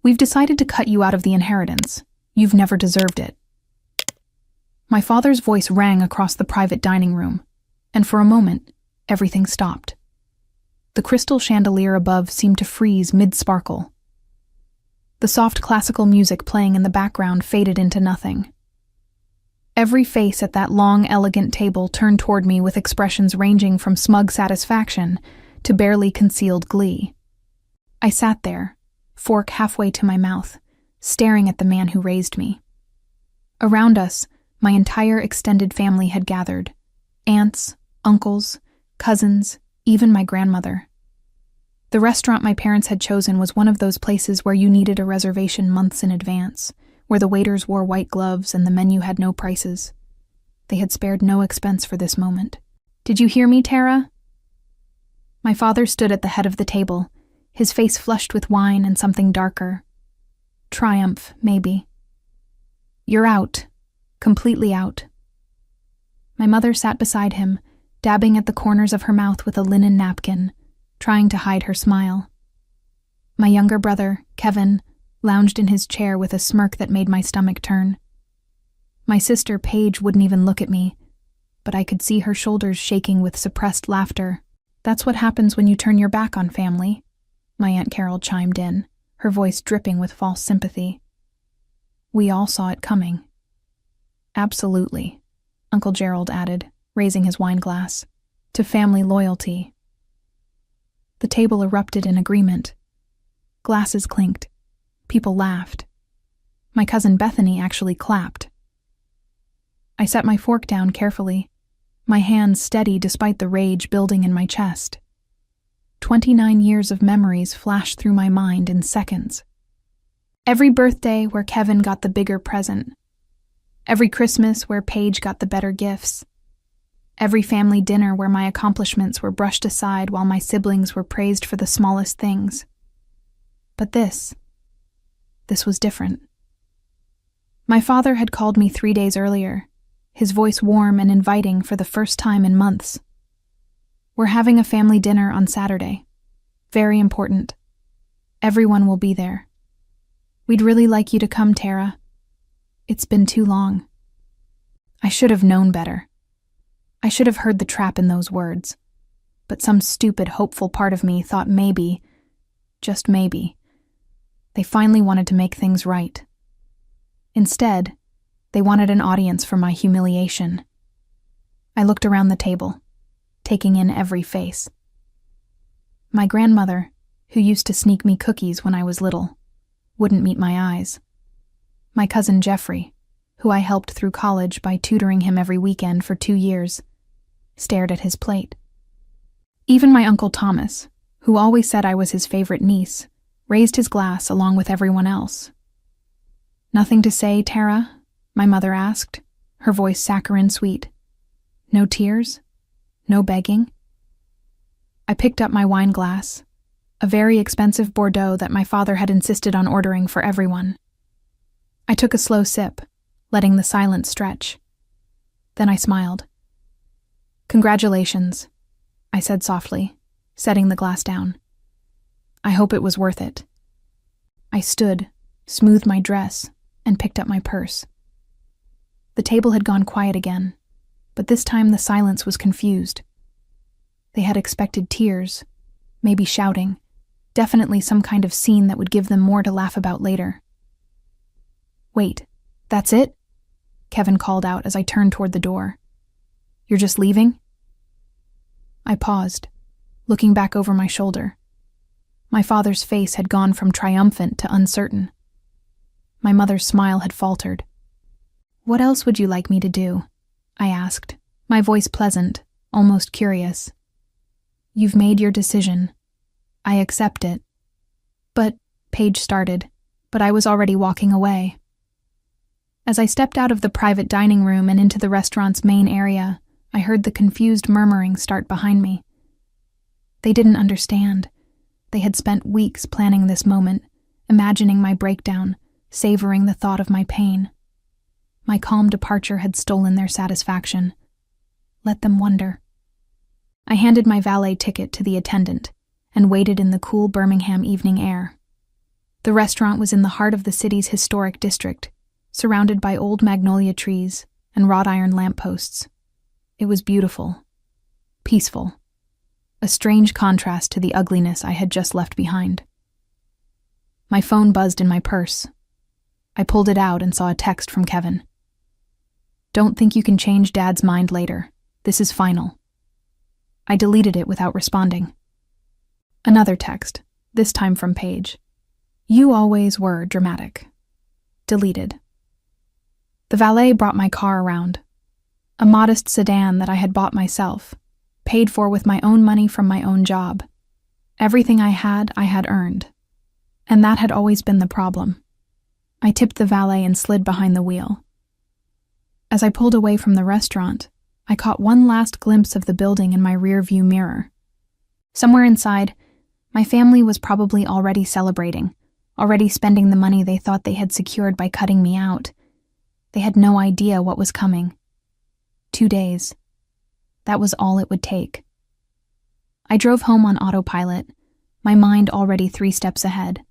We've decided to cut you out of the inheritance. You've never deserved it." My father's voice rang across the private dining room, and for a moment, everything stopped. The crystal chandelier above seemed to freeze mid-sparkle. The soft classical music playing in the background faded into nothing. Every face at that long, elegant table turned toward me with expressions ranging from smug satisfaction to barely concealed glee. I sat there, fork halfway to my mouth, staring at the man who raised me. Around us, my entire extended family had gathered: aunts, uncles, cousins, even my grandmother. The restaurant my parents had chosen was one of those places where you needed a reservation months in advance, where the waiters wore white gloves and the menu had no prices. They had spared no expense for this moment. "Did you hear me, Tara?" My father stood at the head of the table, his face flushed with wine and something darker. Triumph, maybe. "You're out. Completely out." My mother sat beside him, dabbing at the corners of her mouth with a linen napkin, trying to hide her smile. My younger brother, Kevin, lounged in his chair with a smirk that made my stomach turn. My sister, Paige, wouldn't even look at me, but I could see her shoulders shaking with suppressed laughter. "That's what happens when you turn your back on family," my Aunt Carol chimed in, her voice dripping with false sympathy. "We all saw it coming." "Absolutely," Uncle Gerald added, raising his wine glass, "to family loyalty." The table erupted in agreement. Glasses clinked. People laughed. My cousin Bethany actually clapped. I set my fork down carefully, my hands steady despite the rage building in my chest. 29 years of memories flashed through my mind in seconds. Every birthday where Kevin got the bigger present. Every Christmas where Paige got the better gifts. Every family dinner where my accomplishments were brushed aside while my siblings were praised for the smallest things. But this was different. My father had called me 3 days earlier, his voice warm and inviting for the first time in months. "We're having a family dinner on Saturday. Very important. Everyone will be there. We'd really like you to come, Tara. It's been too long." I should have known better. I should have heard the trap in those words, but some stupid, hopeful part of me thought maybe, just maybe, they finally wanted to make things right. Instead, they wanted an audience for my humiliation. I looked around the table, taking in every face. My grandmother, who used to sneak me cookies when I was little, wouldn't meet my eyes. My cousin Jeffrey, who I helped through college by tutoring him every weekend for 2 years, stared at his plate. Even my Uncle Thomas, who always said I was his favorite niece, raised his glass along with everyone else. "Nothing to say, Tara?" my mother asked, her voice saccharine sweet. "No tears? No begging?" I picked up my wine glass, a very expensive Bordeaux that my father had insisted on ordering for everyone. I took a slow sip, letting the silence stretch. Then I smiled. "Congratulations," I said softly, setting the glass down. "I hope it was worth it." I stood, smoothed my dress, and picked up my purse. The table had gone quiet again, but this time the silence was confused. They had expected tears, maybe shouting, definitely some kind of scene that would give them more to laugh about later. "Wait, that's it?" Kevin called out as I turned toward the door. "You're just leaving?" I paused, looking back over my shoulder. My father's face had gone from triumphant to uncertain. My mother's smile had faltered. "What else would you like me to do?" I asked, my voice pleasant, almost curious. "You've made your decision. I accept it." "But," Paige started, but I was already walking away. As I stepped out of the private dining room and into the restaurant's main area, I heard the confused murmuring start behind me. They didn't understand. They had spent weeks planning this moment, imagining my breakdown, savoring the thought of my pain. My calm departure had stolen their satisfaction. Let them wonder. I handed my valet ticket to the attendant and waited in the cool Birmingham evening air. The restaurant was in the heart of the city's historic district, surrounded by old magnolia trees and wrought iron lampposts. It was beautiful, peaceful, a strange contrast to the ugliness I had just left behind. My phone buzzed in my purse. I pulled it out and saw a text from Kevin. "Don't think you can change Dad's mind later. This is final." I deleted it without responding. Another text, this time from Paige. "You always were dramatic." Deleted. The valet brought my car around. A modest sedan that I had bought myself, paid for with my own money from my own job. Everything I had earned. And that had always been the problem. I tipped the valet and slid behind the wheel. As I pulled away from the restaurant, I caught one last glimpse of the building in my rear-view mirror. Somewhere inside, my family was probably already celebrating, already spending the money they thought they had secured by cutting me out. They had no idea what was coming. 2 days. That was all it would take. I drove home on autopilot, my mind already 3 steps ahead.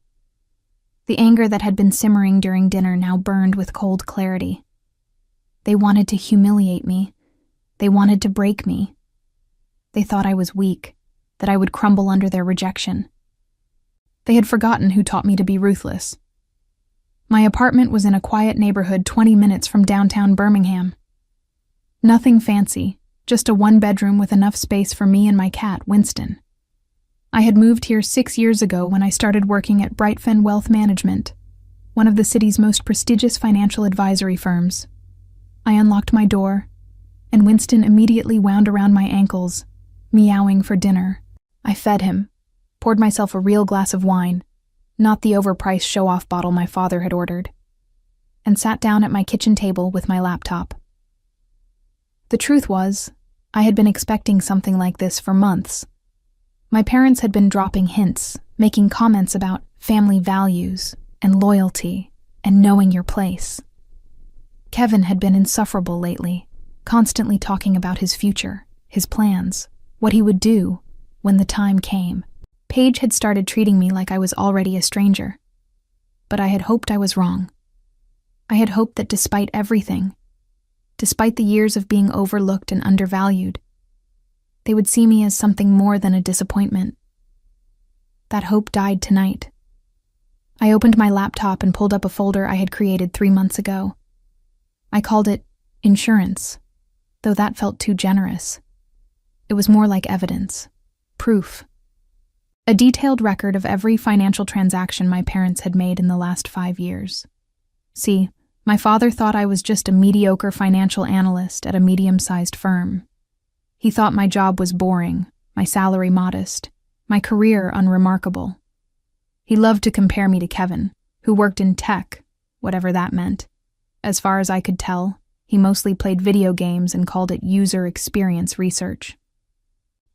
The anger that had been simmering during dinner now burned with cold clarity. They wanted to humiliate me. They wanted to break me. They thought I was weak, that I would crumble under their rejection. They had forgotten who taught me to be ruthless. My apartment was in a quiet neighborhood 20 minutes from downtown Birmingham. Nothing fancy, just a 1-bedroom with enough space for me and my cat, Winston. I had moved here 6 years ago when I started working at Brightfen Wealth Management, one of the city's most prestigious financial advisory firms. I unlocked my door, and Winston immediately wound around my ankles, meowing for dinner. I fed him, poured myself a real glass of wine, not the overpriced show-off bottle my father had ordered, and sat down at my kitchen table with my laptop. The truth was, I had been expecting something like this for months. My parents had been dropping hints, making comments about family values and loyalty and knowing your place. Kevin had been insufferable lately, constantly talking about his future, his plans, what he would do when the time came. Paige had started treating me like I was already a stranger. But I had hoped I was wrong. I had hoped that despite everything, despite the years of being overlooked and undervalued, they would see me as something more than a disappointment. That hope died tonight. I opened my laptop and pulled up a folder I had created 3 months ago. I called it insurance, though that felt too generous. It was more like evidence, proof. A detailed record of every financial transaction my parents had made in the last 5 years. See, my father thought I was just a mediocre financial analyst at a medium-sized firm. He thought my job was boring, my salary modest, my career unremarkable. He loved to compare me to Kevin, who worked in tech, whatever that meant. As far as I could tell, he mostly played video games and called it user experience research.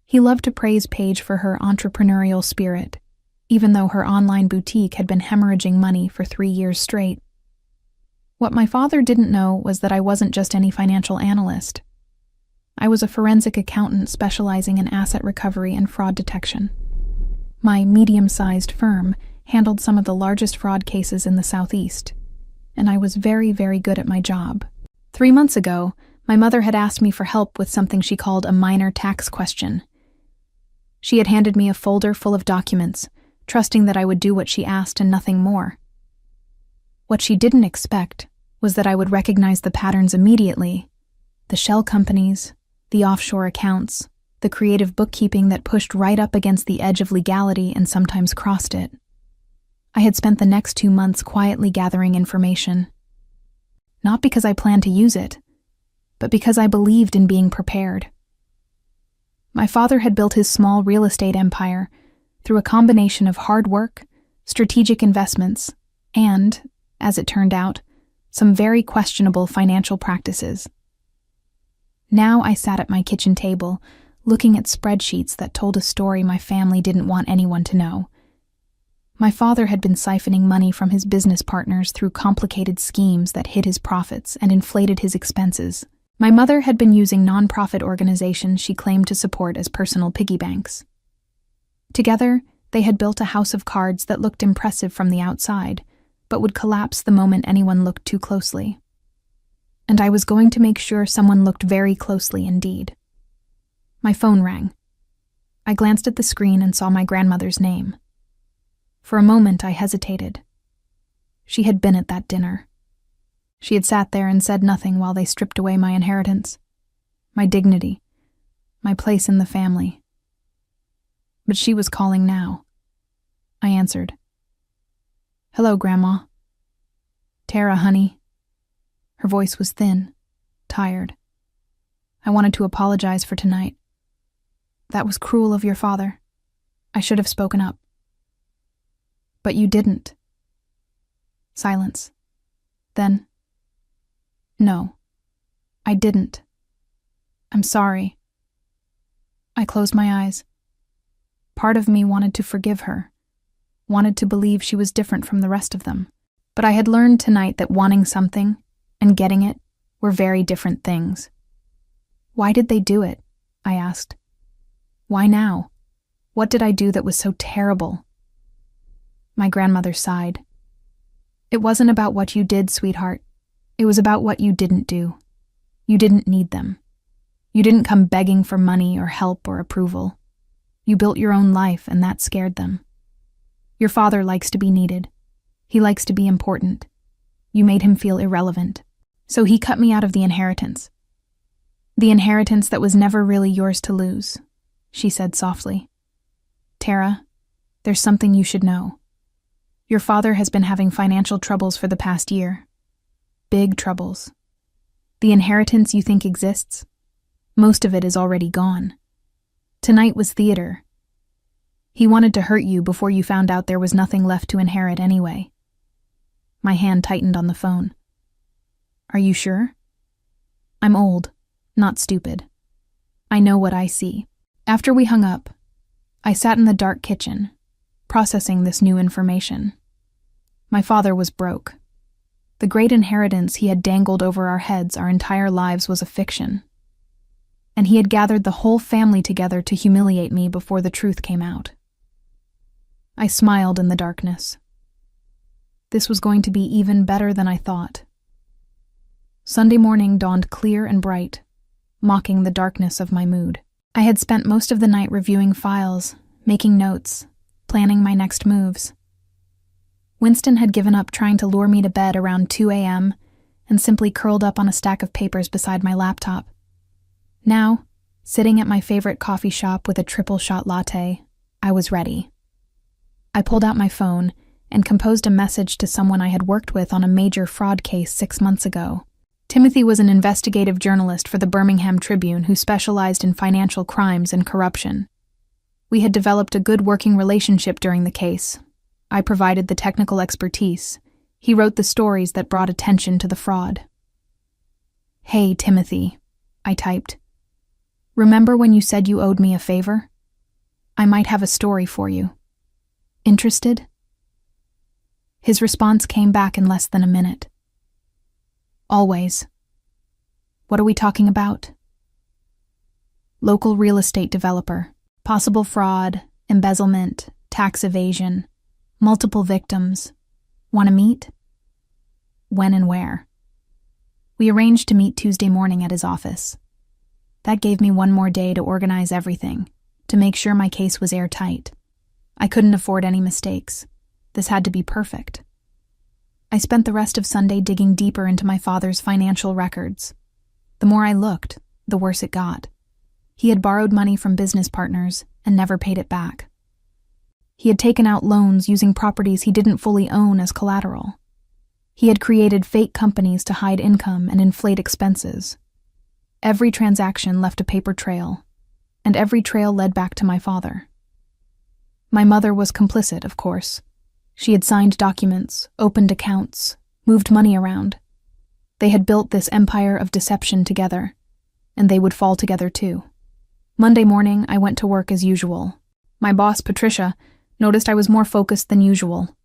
He loved to praise Paige for her entrepreneurial spirit, even though her online boutique had been hemorrhaging money for 3 years straight. What my father didn't know was that I wasn't just any financial analyst. I was a forensic accountant specializing in asset recovery and fraud detection. My medium-sized firm handled some of the largest fraud cases in the Southeast, and I was very, very good at my job. 3 months ago, my mother had asked me for help with something she called a minor tax question. She had handed me a folder full of documents, trusting that I would do what she asked and nothing more. What she didn't expect was that I would recognize the patterns immediately: the shell companies, the offshore accounts, the creative bookkeeping that pushed right up against the edge of legality and sometimes crossed it. I had spent the next 2 months quietly gathering information. Not because I planned to use it, but because I believed in being prepared. My father had built his small real estate empire through a combination of hard work, strategic investments, and, as it turned out, some very questionable financial practices. Now I sat at my kitchen table, looking at spreadsheets that told a story my family didn't want anyone to know. My father had been siphoning money from his business partners through complicated schemes that hid his profits and inflated his expenses. My mother had been using nonprofit organizations she claimed to support as personal piggy banks. Together, They had built a house of cards that looked impressive from the outside, but would collapse the moment anyone looked too closely. And I was going to make sure someone looked very closely indeed. My phone rang. I glanced at the screen and saw my grandmother's name. For a moment, I hesitated. She had been at that dinner. She had sat there and said nothing while they stripped away my inheritance, my dignity, my place in the family. But she was calling now. I answered. "Hello, Grandma." "Tara, honey." Her voice was thin, tired. "I wanted to apologize for tonight. That was cruel of your father. I should have spoken up." "But you didn't." Silence. Then, "No, I didn't. I'm sorry." I closed my eyes. Part of me wanted to forgive her, wanted to believe she was different from the rest of them. But I had learned tonight that wanting something and getting it were very different things. "Why did they do it?" I asked. "Why now? What did I do that was so terrible?" My grandmother sighed. "It wasn't about what you did, sweetheart. It was about what you didn't do. You didn't need them. You didn't come begging for money or help or approval. You built your own life, and that scared them. Your father likes to be needed. He likes to be important. You made him feel irrelevant. So he cut me out of the inheritance. The inheritance that was never really yours to lose," she said softly. "Tara, there's something you should know. Your father has been having financial troubles for the past year. Big troubles. The inheritance you think exists, most of it is already gone. Tonight was theater. He wanted to hurt you before you found out there was nothing left to inherit anyway." My hand tightened on the phone. "Are you sure?" "I'm old, not stupid. I know what I see." After we hung up, I sat in the dark kitchen, processing this new information. My father was broke. The great inheritance he had dangled over our heads our entire lives was a fiction. And he had gathered the whole family together to humiliate me before the truth came out. I smiled in the darkness. This was going to be even better than I thought. Sunday morning dawned clear and bright, mocking the darkness of my mood. I had spent most of the night reviewing files, making notes, planning my next moves. Winston had given up trying to lure me to bed around 2 a.m. and simply curled up on a stack of papers beside my laptop. Now, sitting at my favorite coffee shop with a triple-shot latte, I was ready. I pulled out my phone and composed a message to someone I had worked with on a major fraud case 6 months ago. Timothy was an investigative journalist for the Birmingham Tribune who specialized in financial crimes and corruption. We had developed a good working relationship during the case. I provided the technical expertise. He wrote the stories that brought attention to the fraud. "Hey, Timothy," I typed. "Remember when you said you owed me a favor? I might have a story for you. Interested?" His response came back in less than a minute. "Always." "What are we talking about?" "Local real estate developer. Possible fraud, embezzlement, tax evasion, multiple victims. Want to meet?" "When and where?" We arranged to meet Tuesday morning at his office. That gave me one more day to organize everything, to make sure my case was airtight. I couldn't afford any mistakes. This had to be perfect. I spent the rest of Sunday digging deeper into my father's financial records. The more I looked, the worse it got. He had borrowed money from business partners and never paid it back. He had taken out loans using properties he didn't fully own as collateral. He had created fake companies to hide income and inflate expenses. Every transaction left a paper trail, and every trail led back to my father. My mother was complicit, of course. She had signed documents, opened accounts, moved money around. They had built this empire of deception together, and they would fall together too. Monday morning, I went to work as usual. My boss, Patricia, noticed I was more focused than usual.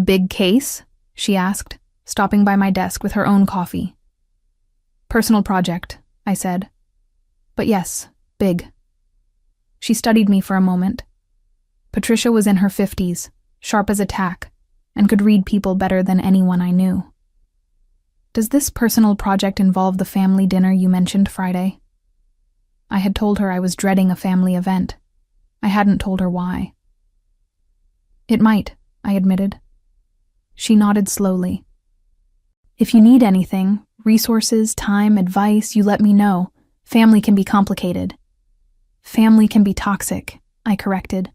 "Big case?" she asked, stopping by my desk with her own coffee. "Personal project," I said. "But yes, big." She studied me for a moment. Patricia was in her 50s, sharp as a tack, and could read people better than anyone I knew. "Does this personal project involve the family dinner you mentioned Friday?" I had told her I was dreading a family event. I hadn't told her why. "It might," I admitted. She nodded slowly. "If you need anything, resources, time, advice, you let me know. Family can be complicated." "Family can be toxic," I corrected.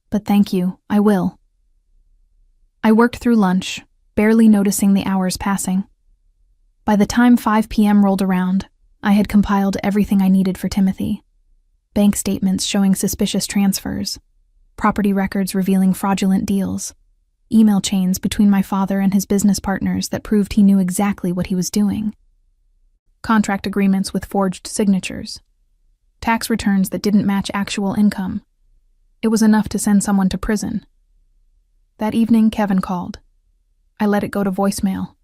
"But thank you, I will." I worked through lunch, barely noticing the hours passing. By the time 5 p.m. rolled around, I had compiled everything I needed for Timothy. Bank statements showing suspicious transfers, property records revealing fraudulent deals, email chains between my father and his business partners that proved he knew exactly what he was doing, contract agreements with forged signatures, tax returns that didn't match actual income. It was enough to send someone to prison. That evening, Kevin called. I let it go to voicemail.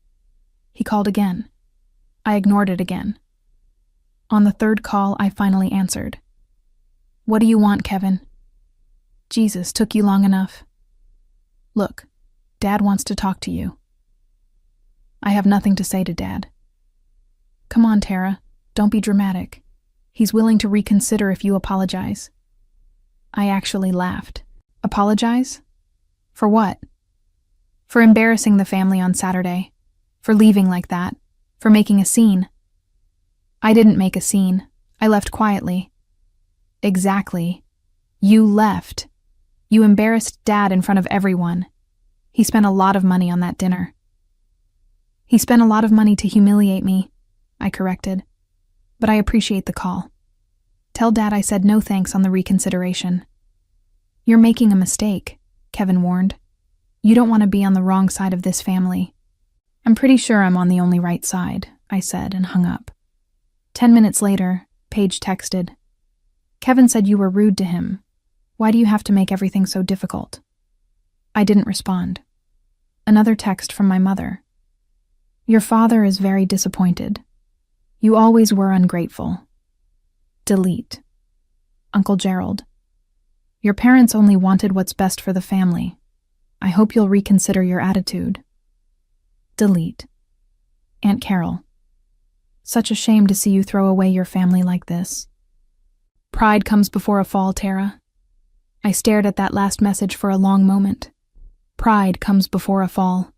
He called again. I ignored it again. On the third call, I finally answered. "What do you want, Kevin?" "Jesus, took you long enough." "Look, Dad wants to talk to you." "I have nothing to say to Dad." "Come on, Tara, don't be dramatic. He's willing to reconsider if you apologize." I actually laughed. "Apologize? For what?" "For embarrassing the family on Saturday. For leaving like that. For making a scene." "I didn't make a scene. I left quietly." "Exactly. You left. You embarrassed Dad in front of everyone. He spent a lot of money on that dinner." "He spent a lot of money to humiliate me," I corrected. "But I appreciate the call. Tell Dad I said no thanks on the reconsideration." "You're making a mistake," Kevin warned. "You don't want to be on the wrong side of this family." "I'm pretty sure I'm on the only right side," I said and hung up. 10 minutes later, Paige texted. "Kevin said you were rude to him. Why do you have to make everything so difficult?" I didn't respond. Another text from my mother. "Your father is very disappointed. You always were ungrateful. Delete. Uncle Gerald. Your parents only wanted what's best for the family. I hope you'll reconsider your attitude. Delete. Aunt Carol. Such a shame to see you throw away your family like this. Pride comes before a fall, Tara." I stared at that last message for a long moment. Pride comes before a fall.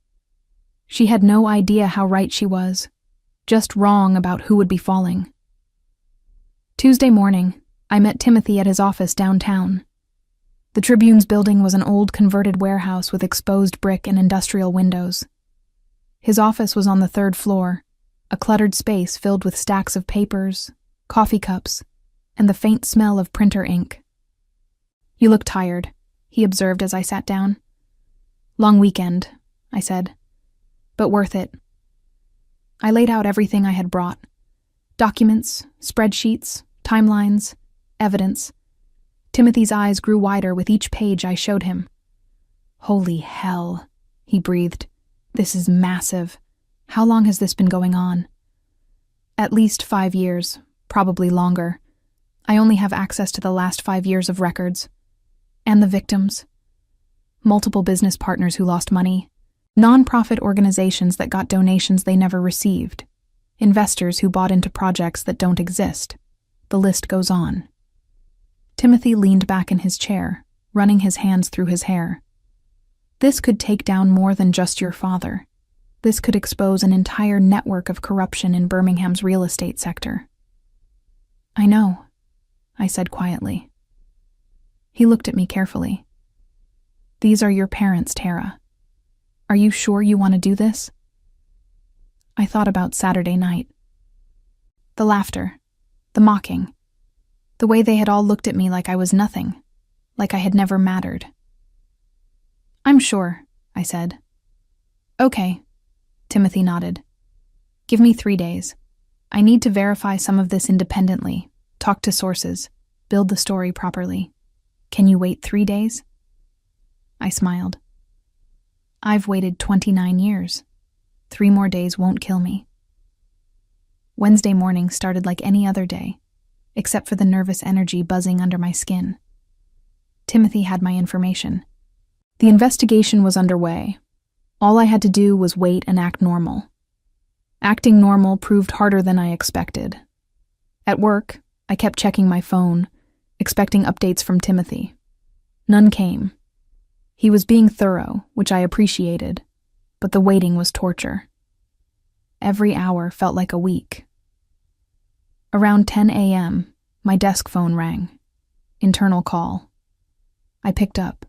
She had no idea how right she was, just wrong about who would be falling. Tuesday morning, I met Timothy at his office downtown. The Tribune's building was an old converted warehouse with exposed brick and industrial windows. His office was on the 3rd floor, a cluttered space filled with stacks of papers, coffee cups, and the faint smell of printer ink. "You look tired," he observed as I sat down. "Long weekend," I said, "but worth it." I laid out everything I had brought. Documents, spreadsheets, timelines, evidence. Timothy's eyes grew wider with each page I showed him. "Holy hell," he breathed. "This is massive. How long has this been going on?" "At least 5 years, probably longer. I only have access to the last 5 years of records. And the victims. Multiple business partners who lost money. Non-profit organizations that got donations they never received. Investors who bought into projects that don't exist. The list goes on." Timothy leaned back in his chair, running his hands through his hair. "This could take down more than just your father. This could expose an entire network of corruption in Birmingham's real estate sector." "I know," I said quietly. He looked at me carefully. "These are your parents, Tara. Are you sure you want to do this?" I thought about Saturday night. The laughter, the mocking, the way they had all looked at me like I was nothing, like I had never mattered. "I'm sure," I said. "Okay," Timothy nodded. "Give me 3 days. I need to verify some of this independently, talk to sources, build the story properly. Can you wait 3 days?" I smiled. "I've waited 29 years. 3 more days won't kill me." Wednesday morning started like any other day, except for the nervous energy buzzing under my skin. Timothy had my information. The investigation was underway. All I had to do was wait and act normal. Acting normal proved harder than I expected. At work, I kept checking my phone, expecting updates from Timothy. None came. He was being thorough, which I appreciated, but the waiting was torture. Every hour felt like a week. Around 10 a.m., my desk phone rang. Internal call. I picked up.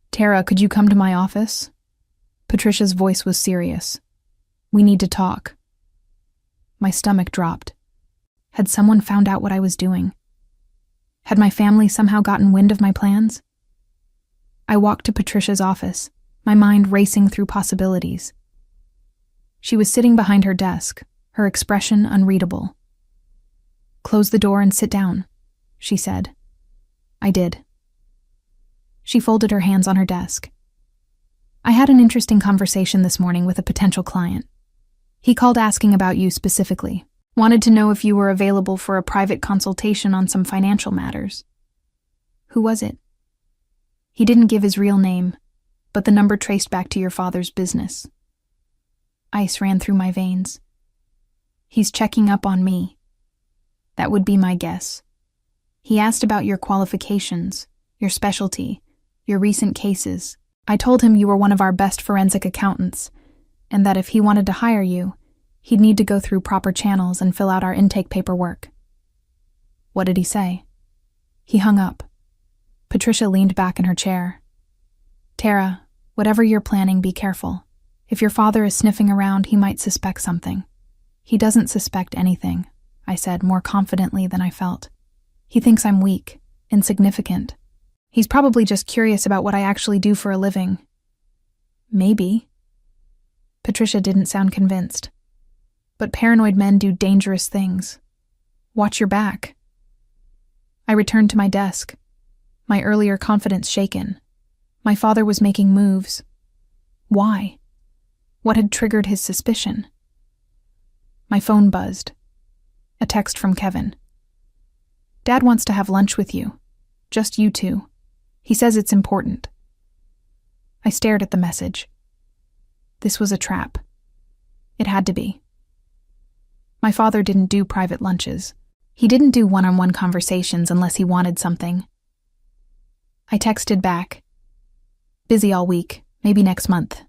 "Tara, could you come to my office?" Patricia's voice was serious. "We need to talk." My stomach dropped. Had someone found out what I was doing? Had my family somehow gotten wind of my plans? I walked to Patricia's office, my mind racing through possibilities. She was sitting behind her desk, her expression unreadable. "Close the door and sit down," she said. I did. She folded her hands on her desk. "I had an interesting conversation this morning with a potential client. He called asking about you specifically. Wanted to know if you were available for a private consultation on some financial matters." "Who was it?" "He didn't give his real name, but the number traced back to your father's business." Ice ran through my veins. "He's checking up on me." "That would be my guess. He asked about your qualifications, your specialty, your recent cases. I told him you were one of our best forensic accountants, and that if he wanted to hire you, he'd need to go through proper channels and fill out our intake paperwork." "What did he say?" He hung up. Patricia leaned back in her chair. "Tara, whatever you're planning, be careful. If your father is sniffing around, he might suspect something." "He doesn't suspect anything," I said more confidently than I felt. "He thinks I'm weak, insignificant. He's probably just curious about what I actually do for a living." "Maybe." Patricia didn't sound convinced. "But paranoid men do dangerous things. Watch your back." I returned to my desk, my earlier confidence shaken. My father was making moves. Why? What had triggered his suspicion? My phone buzzed. A text from Kevin. "Dad wants to have lunch with you. Just you two. He says it's important." I stared at the message. This was a trap. It had to be. My father didn't do private lunches. He didn't do one-on-one conversations unless he wanted something. I texted back. "Busy all week, maybe next month."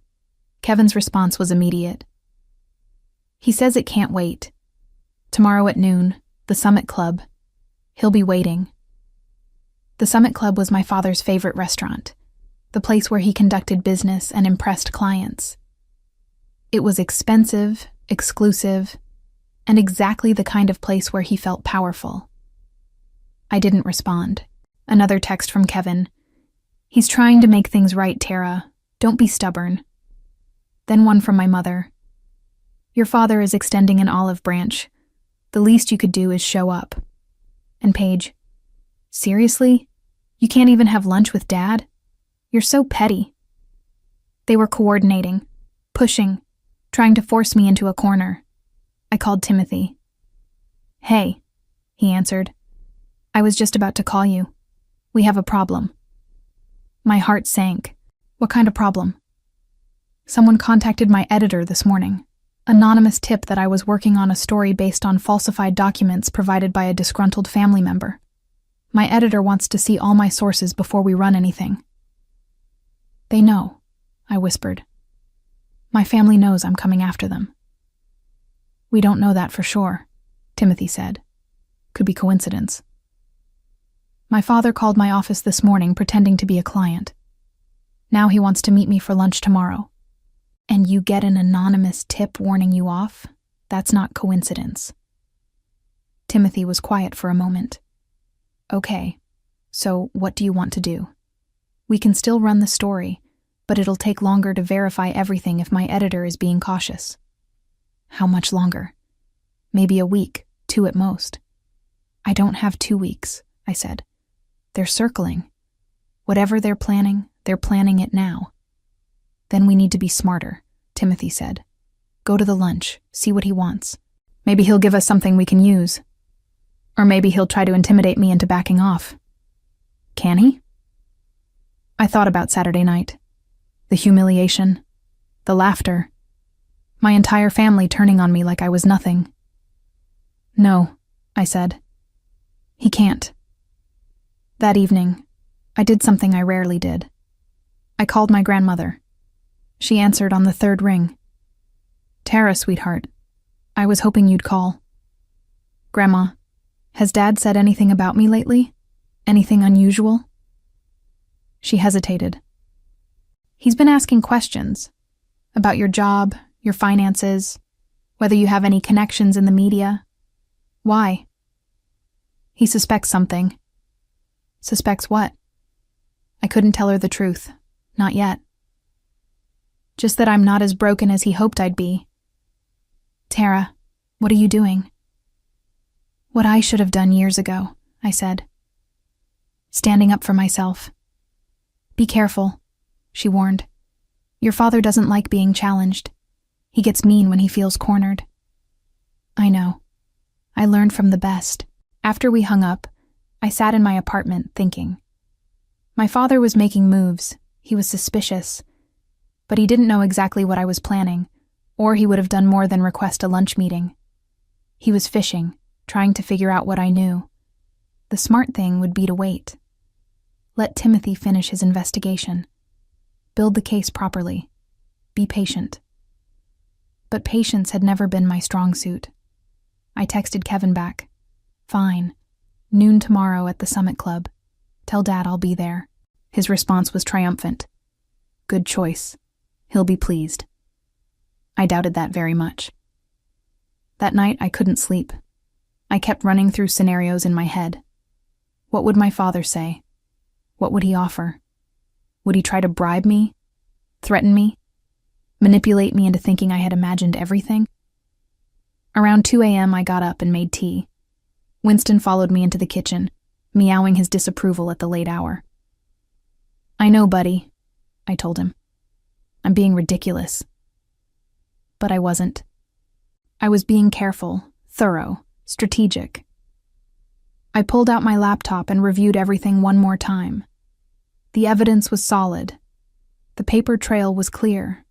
Kevin's response was immediate. "He says it can't wait. Tomorrow at noon, the Summit Club. He'll be waiting." The Summit Club was my father's favorite restaurant, the place where he conducted business and impressed clients. It was expensive, exclusive, and exactly the kind of place where he felt powerful. I didn't respond. Another text from Kevin. "He's trying to make things right, Tara. Don't be stubborn." Then one from my mother. "Your father is extending an olive branch. The least you could do is show up." And Paige. "Seriously? You can't even have lunch with Dad? You're so petty." They were coordinating, pushing, trying to force me into a corner. I called Timothy. "Hey," he answered. "I was just about to call you. We have a problem." My heart sank. "What kind of problem?" "Someone contacted my editor this morning. Anonymous tip that I was working on a story based on falsified documents provided by a disgruntled family member. My editor wants to see all my sources before we run anything." "They know," I whispered. "My family knows I'm coming after them." "We don't know that for sure," Timothy said. "Could be coincidence." My father called my office this morning pretending to be a client. Now he wants to meet me for lunch tomorrow. And you get an anonymous tip warning you off? That's not coincidence. Timothy was quiet for a moment. "Okay, so what do you want to do? We can still run the story, but it'll take longer to verify everything if my editor is being cautious." "How much longer?" "Maybe a week, 2 at most." "I don't have 2 weeks," I said. "They're circling. Whatever they're planning it now." "Then we need to be smarter," Timothy said. "Go to the lunch, see what he wants. Maybe he'll give us something we can use. Or maybe he'll try to intimidate me into backing off." Can he? I thought about Saturday night. The humiliation. The laughter. My entire family turning on me like I was nothing. No, I said. He can't. That evening, I did something I rarely did. I called my grandmother. She answered on the third ring. Tara, sweetheart, I was hoping you'd call. Grandma, has Dad said anything about me lately? Anything unusual? She hesitated. He's been asking questions about your job, your finances, whether you have any connections in the media. Why? He suspects something. Suspects what? I couldn't tell her the truth. Not yet. Just that I'm not as broken as he hoped I'd be. Tara, what are you doing? What I should have done years ago, I said. Standing up for myself. Be careful, she warned. Your father doesn't like being challenged. He gets mean when he feels cornered. I know. I learned from the best. After we hung up, I sat in my apartment thinking. My father was making moves. He was suspicious. But he didn't know exactly what I was planning, or he would have done more than request a lunch meeting. He was fishing, trying to figure out what I knew. The smart thing would be to wait. Let Timothy finish his investigation. Build the case properly. Be patient. But patience had never been my strong suit. I texted Kevin back. Fine. Noon tomorrow at the Summit Club. Tell Dad I'll be there. His response was triumphant. Good choice. He'll be pleased. I doubted that very much. That night I couldn't sleep. I kept running through scenarios in my head. What would my father say? What would he offer? Would he try to bribe me? Threaten me? Manipulate me into thinking I had imagined everything? Around 2 a.m. I got up and made tea. Winston followed me into the kitchen, meowing his disapproval at the late hour. I know, buddy, I told him. I'm being ridiculous. But I wasn't. I was being careful, thorough, strategic. I pulled out my laptop and reviewed everything one more time. The evidence was solid. The paper trail was clear.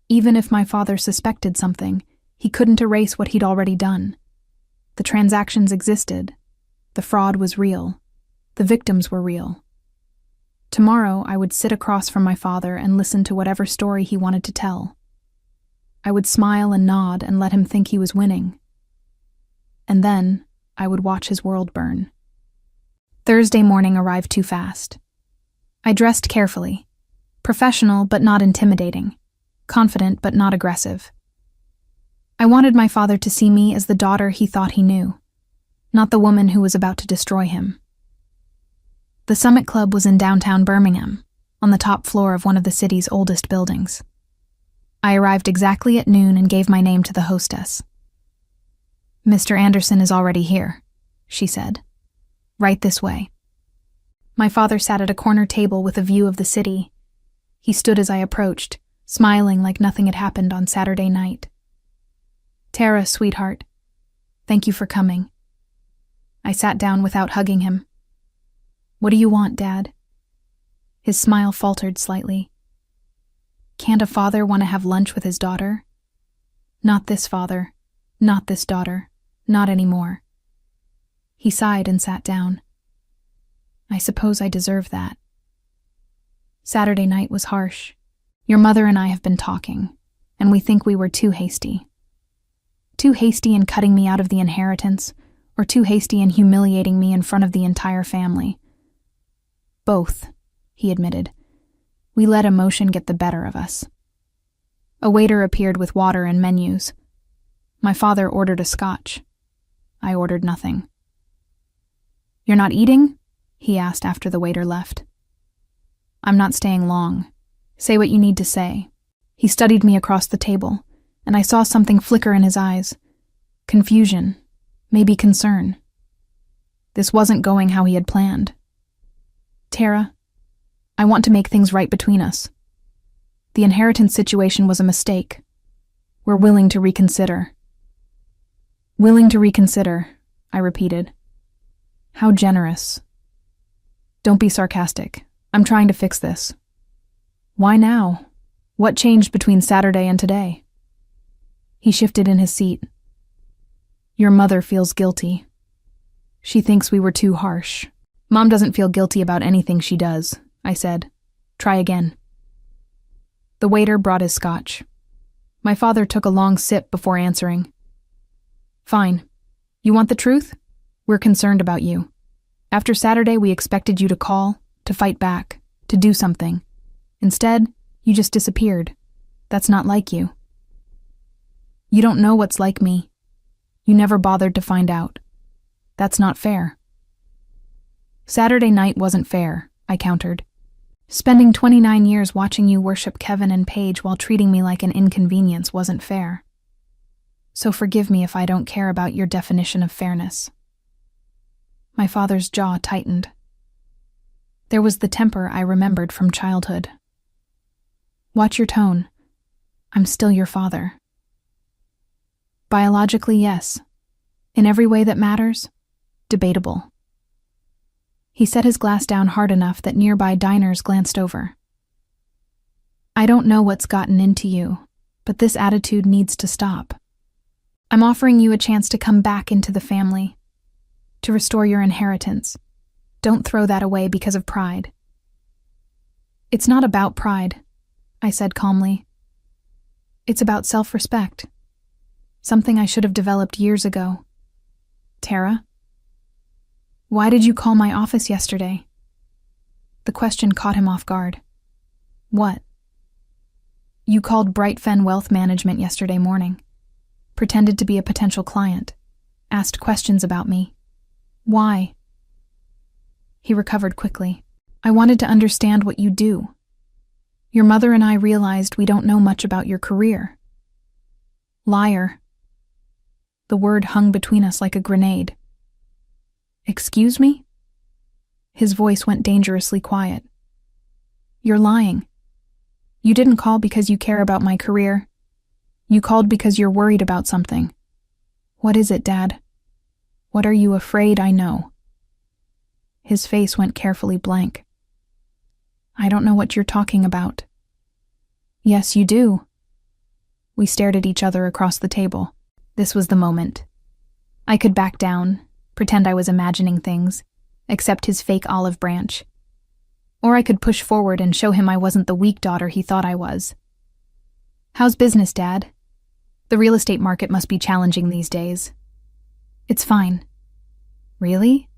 Even if my father suspected something, he couldn't erase what he'd already done. The transactions existed. The fraud was real. The victims were real. Tomorrow, I would sit across from my father and listen to whatever story he wanted to tell. I would smile and nod and let him think he was winning. And then, I would watch his world burn. Thursday morning arrived too fast. I dressed carefully. Professional but not intimidating. Confident but not aggressive. I wanted my father to see me as the daughter he thought he knew, not the woman who was about to destroy him. The Summit Club was in downtown Birmingham, on the top floor of one of the city's oldest buildings. I arrived exactly at noon and gave my name to the hostess. Mr. Anderson is already here, she said. Right this way. My father sat at a corner table with a view of the city. He stood as I approached, smiling like nothing had happened on Saturday night. Tara, sweetheart, thank you for coming. I sat down without hugging him. What do you want, Dad? His smile faltered slightly. Can't a father want to have lunch with his daughter? Not this father, not this daughter, not anymore. He sighed and sat down. I suppose I deserve that. Saturday night was harsh. Your mother and I have been talking, and we think we were too hasty. Too hasty in cutting me out of the inheritance, or too hasty in humiliating me in front of the entire family. Both, he admitted. We let emotion get the better of us. A waiter appeared with water and menus. My father ordered a scotch. I ordered nothing. You're not eating? He asked after the waiter left. I'm not staying long. Say what you need to say. He studied me across the table, and I saw something flicker in his eyes. Confusion, maybe concern. This wasn't going how he had planned. Tara, I want to make things right between us. The inheritance situation was a mistake. We're willing to reconsider. Willing to reconsider, I repeated. How generous. Don't be sarcastic. I'm trying to fix this. Why now? What changed between Saturday and today? He shifted in his seat. Your mother feels guilty. She thinks we were too harsh. Mom doesn't feel guilty about anything she does, I said. Try again. The waiter brought his scotch. My father took a long sip before answering. Fine. You want the truth? We're concerned about you. After Saturday, we expected you to call, to fight back, to do something. Instead, you just disappeared. That's not like you. You don't know what's like me. You never bothered to find out. That's not fair. Saturday night wasn't fair, I countered. Spending 29 years watching you worship Kevin and Paige while treating me like an inconvenience wasn't fair. So forgive me if I don't care about your definition of fairness. My father's jaw tightened. There was the temper I remembered from childhood. Watch your tone. I'm still your father. Biologically, yes. In every way that matters, debatable. He set his glass down hard enough that nearby diners glanced over. I don't know what's gotten into you, but this attitude needs to stop. I'm offering you a chance to come back into the family, to restore your inheritance. Don't throw that away because of pride. It's not about pride, I said calmly. It's about self-respect. Something I should have developed years ago. Tara? Why did you call my office yesterday? The question caught him off guard. What? You called Bright Fen Wealth Management yesterday morning. Pretended to be a potential client. Asked questions about me. Why? He recovered quickly. I wanted to understand what you do. Your mother and I realized we don't know much about your career. Liar. The word hung between us like a grenade. Excuse me? His voice went dangerously quiet. You're lying. You didn't call because you care about my career. You called because you're worried about something. What is it, Dad? What are you afraid I know? His face went carefully blank. I don't know what you're talking about. Yes, you do. We stared at each other across the table. This was the moment. I could back down, pretend I was imagining things, accept his fake olive branch. Or I could push forward and show him I wasn't the weak daughter he thought I was. How's business, Dad? The real estate market must be challenging these days. It's fine. Really?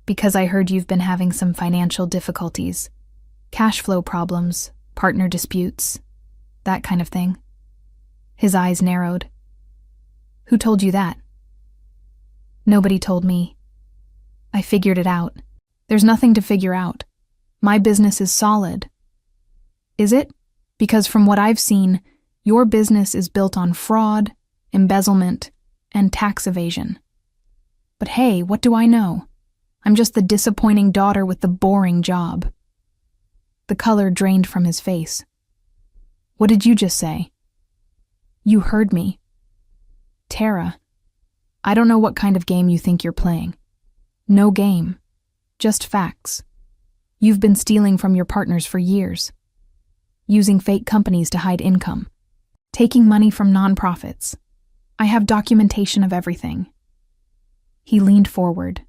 Because I heard you've been having some financial difficulties. Cash flow problems, partner disputes, that kind of thing. His eyes narrowed. Who told you that? Nobody told me. I figured it out. There's nothing to figure out. My business is solid. Is it? Because from what I've seen, your business is built on fraud, embezzlement, and tax evasion. But hey, what do I know? I'm just the disappointing daughter with the boring job. The color drained from his face. What did you just say? You heard me. Tara, I don't know what kind of game you think you're playing. No game. Just facts. You've been stealing from your partners for years. Using fake companies to hide income. Taking money from nonprofits. I have documentation of everything. He leaned forward,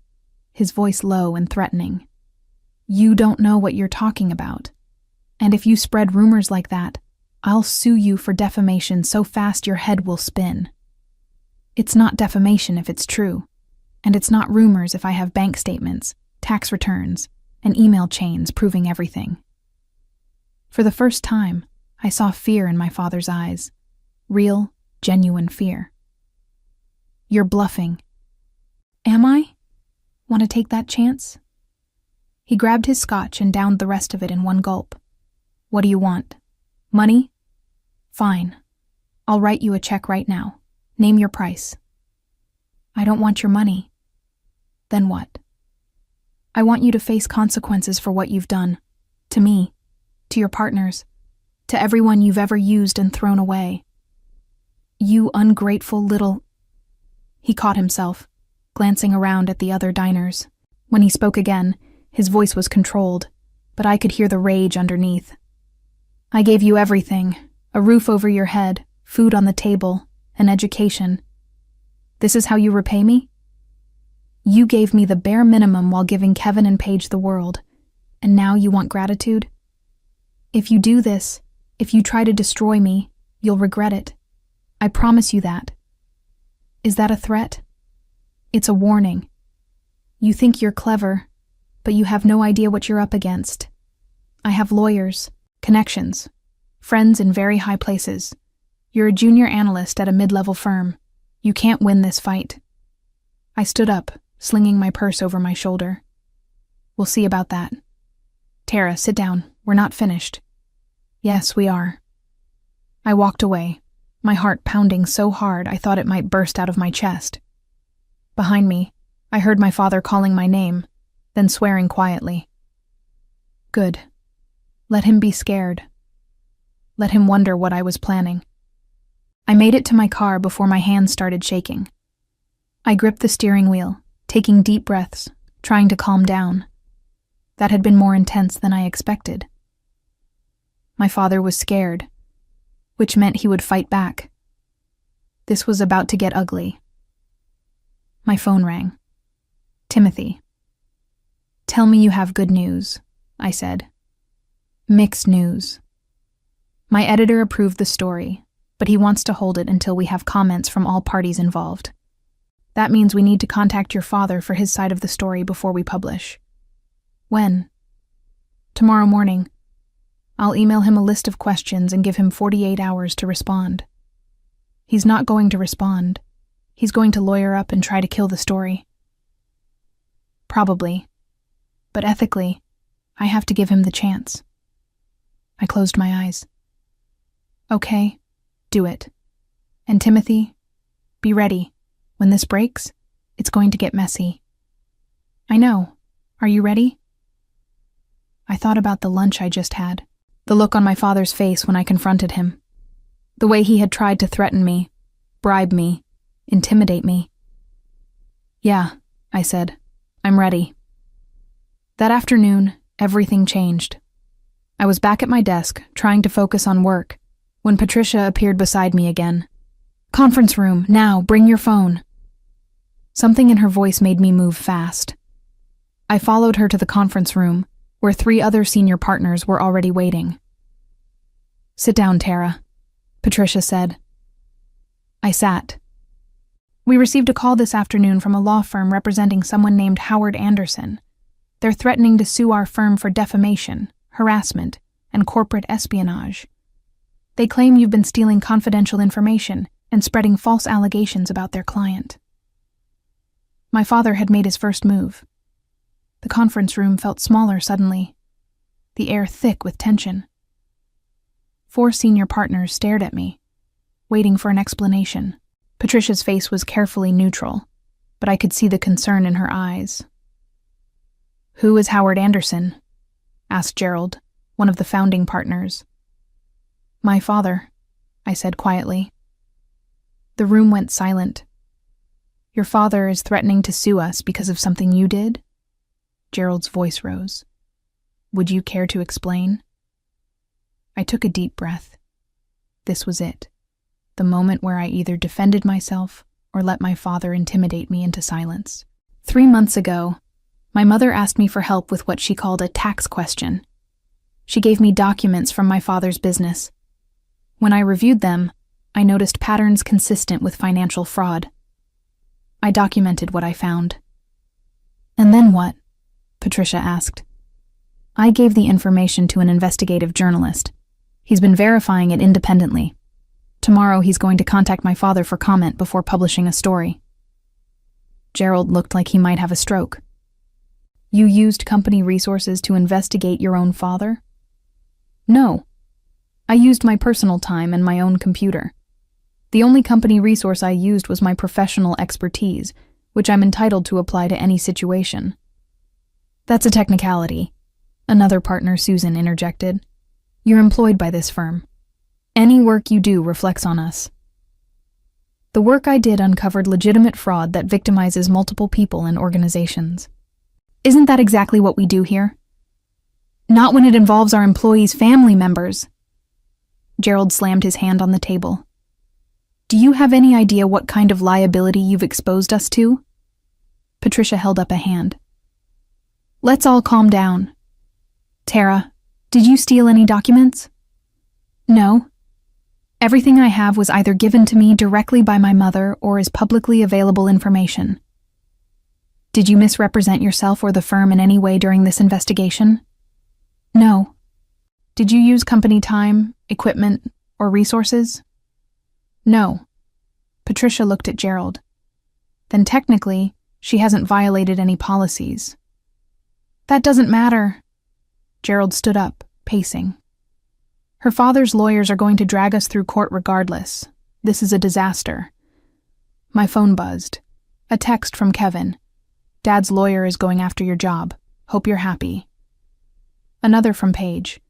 his voice low and threatening. You don't know what you're talking about. And if you spread rumors like that, I'll sue you for defamation so fast your head will spin. It's not defamation if it's true. And it's not rumors if I have bank statements, tax returns, and email chains proving everything. For the first time, I saw fear in my father's eyes. Real, genuine fear. You're bluffing. Am I? Want to take that chance? He grabbed his scotch and downed the rest of it in one gulp. What do you want? Money? Fine. I'll write you a check right now. Name your price. I don't want your money. Then what? I want you to face consequences for what you've done. To me, to your partners, to everyone you've ever used and thrown away. You ungrateful little... He caught himself, glancing around at the other diners. When he spoke again, His voice was controlled, but I could hear the rage underneath. I gave you everything, a roof over your head, food on the table, an education. This is how you repay me? You gave me the bare minimum while giving Kevin and Paige the world, and now you want gratitude? If you do this, if you try to destroy me, you'll regret it. I promise you that. Is that a threat? It's a warning. You think you're clever, but you have no idea what you're up against. I have lawyers, connections, friends in very high places. You're a junior analyst at a mid-level firm. You can't win this fight. I stood up, slinging my purse over my shoulder. We'll see about that. Tara, sit down. We're not finished. Yes, we are. I walked away, my heart pounding so hard I thought it might burst out of my chest. Behind me, I heard my father calling my name, then swearing quietly. Good. Let him be scared. Let him wonder what I was planning. I made it to my car before my hands started shaking. I gripped the steering wheel, taking deep breaths, trying to calm down. That had been more intense than I expected. My father was scared, which meant he would fight back. This was about to get ugly. My phone rang. Timothy. Tell me you have good news, I said. Mixed news. My editor approved the story, but he wants to hold it until we have comments from all parties involved. That means we need to contact your father for his side of the story before we publish. When? Tomorrow morning. I'll email him a list of questions and give him 48 hours to respond. He's not going to respond. He's going to lawyer up and try to kill the story. Probably. But ethically, I have to give him the chance. I closed my eyes. Okay, do it. And Timothy, be ready. When this breaks, it's going to get messy. I know. Are you ready? I thought about the lunch I just had, the look on my father's face when I confronted him, the way he had tried to threaten me, bribe me, intimidate me. Yeah, I said, I'm ready. That afternoon, everything changed. I was back at my desk, trying to focus on work, when Patricia appeared beside me again. Conference room, now, bring your phone. Something in her voice made me move fast. I followed her to the conference room, where 3 other senior partners were already waiting. Sit down, Tara, Patricia said. I sat. We received a call this afternoon from a law firm representing someone named Howard Anderson. They're threatening to sue our firm for defamation, harassment, and corporate espionage. They claim you've been stealing confidential information and spreading false allegations about their client. My father had made his first move. The conference room felt smaller suddenly, the air thick with tension. 4 senior partners stared at me, waiting for an explanation. Patricia's face was carefully neutral, but I could see the concern in her eyes. Who is Howard Anderson? Asked Gerald, one of the founding partners. My father, I said quietly. The room went silent. Your father is threatening to sue us because of something you did? Gerald's voice rose. Would you care to explain? I took a deep breath. This was it, the moment where I either defended myself or let my father intimidate me into silence. 3 months ago, my mother asked me for help with what she called a tax question. She gave me documents from my father's business. When I reviewed them, I noticed patterns consistent with financial fraud. I documented what I found. And then what? Patricia asked. I gave the information to an investigative journalist. He's been verifying it independently. Tomorrow he's going to contact my father for comment before publishing a story. Gerald looked like he might have a stroke. You used company resources to investigate your own father? No. I used my personal time and my own computer. The only company resource I used was my professional expertise, which I'm entitled to apply to any situation. That's a technicality, another partner, Susan, interjected. You're employed by this firm. Any work you do reflects on us. The work I did uncovered legitimate fraud that victimizes multiple people and organizations. Isn't that exactly what we do here? Not when it involves our employees' family members. Gerald slammed his hand on the table. Do you have any idea what kind of liability you've exposed us to? Patricia held up a hand. Let's all calm down. Tara, did you steal any documents? No. Everything I have was either given to me directly by my mother or is publicly available information. Did you misrepresent yourself or the firm in any way during this investigation? No. Did you use company time, equipment, or resources? No. Patricia looked at Gerald. Then technically, she hasn't violated any policies. That doesn't matter. Gerald stood up, pacing. Her father's lawyers are going to drag us through court regardless. This is a disaster. My phone buzzed. A text from Kevin. Dad's lawyer is going after your job. Hope you're happy. Another from Paige.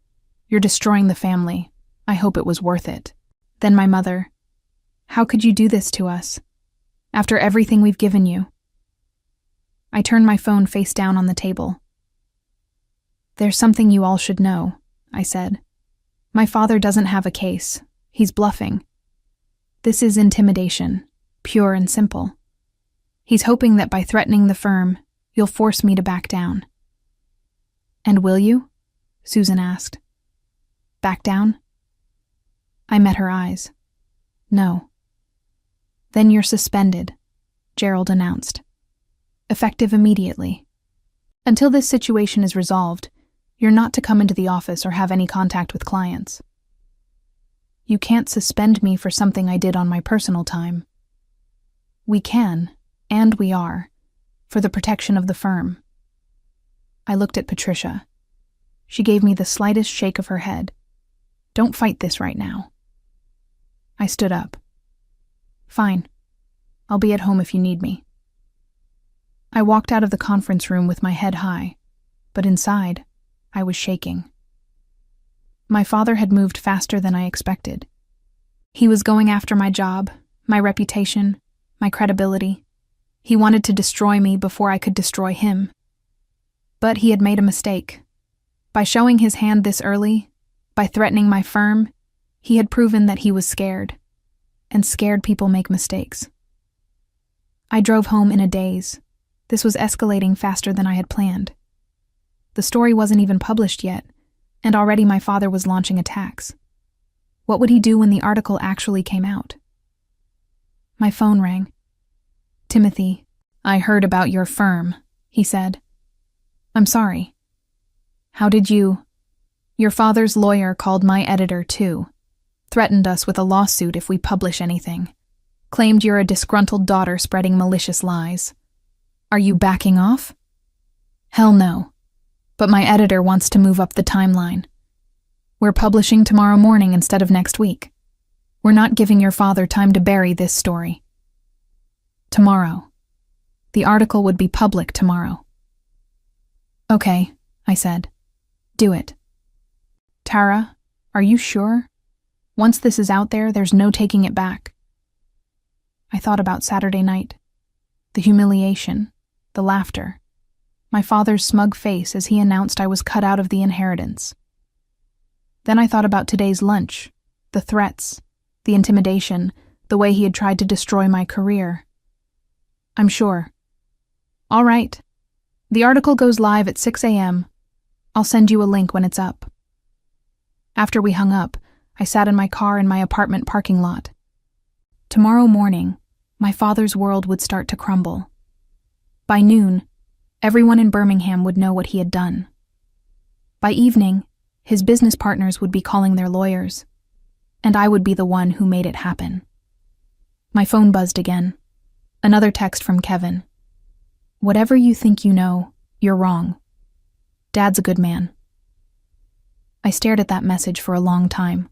You're destroying the family. I hope it was worth it. Then my mother. How could you do this to us? After everything we've given you. I turned my phone face down on the table. There's something you all should know, I said. My father doesn't have a case. He's bluffing. This is intimidation, pure and simple. He's hoping that by threatening the firm, you'll force me to back down. And will you? Susan asked. Back down? I met her eyes. No. Then you're suspended, Gerald announced. Effective immediately. Until this situation is resolved, you're not to come into the office or have any contact with clients. You can't suspend me for something I did on my personal time. We can, and we are, for the protection of the firm. I looked at Patricia. She gave me the slightest shake of her head. Don't fight this right now. I stood up. Fine. I'll be at home if you need me. I walked out of the conference room with my head high, but inside, I was shaking. My father had moved faster than I expected. He was going after my job, my reputation, my credibility. He wanted to destroy me before I could destroy him. But he had made a mistake. By showing his hand this early, by threatening my firm, he had proven that he was scared. And scared people make mistakes. I drove home in a daze. This was escalating faster than I had planned. The story wasn't even published yet, and already my father was launching attacks. What would he do when the article actually came out? My phone rang. Timothy, I heard about your firm, he said. I'm sorry. How did you? Your father's lawyer called my editor too. Threatened us with a lawsuit if we publish anything. Claimed you're a disgruntled daughter spreading malicious lies. Are you backing off? Hell no. But my editor wants to move up the timeline. We're publishing tomorrow morning instead of next week. We're not giving your father time to bury this story. Tomorrow. The article would be public tomorrow. Okay, I said. Do it. Tara, are you sure? Once this is out there, there's no taking it back. I thought about Saturday night. The humiliation, the laughter, my father's smug face as he announced I was cut out of the inheritance. Then I thought about today's lunch, the threats, the intimidation, the way he had tried to destroy my career. I'm sure. All right. The article goes live at 6 a.m. I'll send you a link when it's up. After we hung up, I sat in my car in my apartment parking lot. Tomorrow morning, my father's world would start to crumble. By noon, everyone in Birmingham would know what he had done. By evening, his business partners would be calling their lawyers, and I would be the one who made it happen. My phone buzzed again. Another text from Kevin. Whatever you think you know, you're wrong. Dad's a good man. I stared at that message for a long time.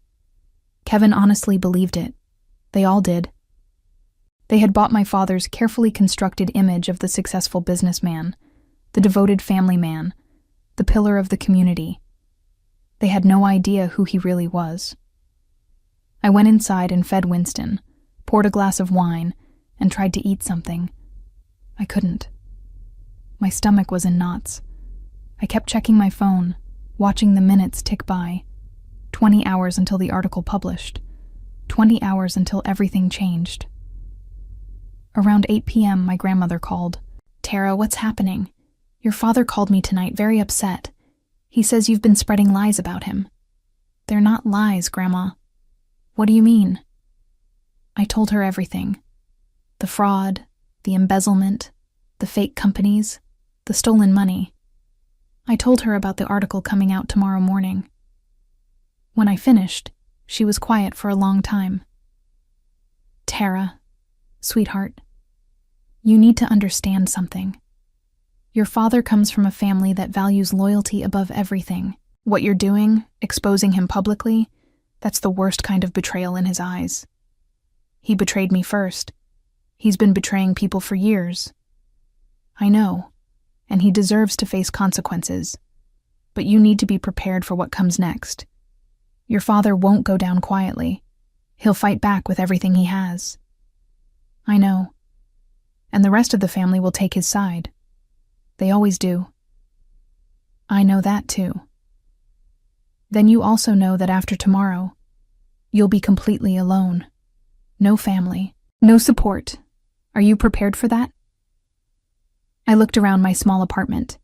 Kevin honestly believed it. They all did. They had bought my father's carefully constructed image of the successful businessman, the devoted family man, the pillar of the community. They had no idea who he really was. I went inside and fed Winston, poured a glass of wine, and tried to eat something. I couldn't. My stomach was in knots. I kept checking my phone, watching the minutes tick by. 20 hours until the article published. 20 hours until everything changed. Around 8 p.m., my grandmother called. "Tara, what's happening? Your father called me tonight, very upset. He says you've been spreading lies about him." "They're not lies, Grandma." "What do you mean?" I told her everything. The fraud, the embezzlement, the fake companies, the stolen money. I told her about the article coming out tomorrow morning. When I finished, she was quiet for a long time. "Tara, sweetheart, you need to understand something. Your father comes from a family that values loyalty above everything. What you're doing, exposing him publicly, that's the worst kind of betrayal in his eyes. He betrayed me first. He's been betraying people for years. I know, and he deserves to face consequences. But you need to be prepared for what comes next. Your father won't go down quietly. He'll fight back with everything he has." "I know. And the rest of the family will take his side. They always do." "I know that too. Then you also know that after tomorrow, you'll be completely alone. No family, no support. Are you prepared for that?" I looked around my small apartment.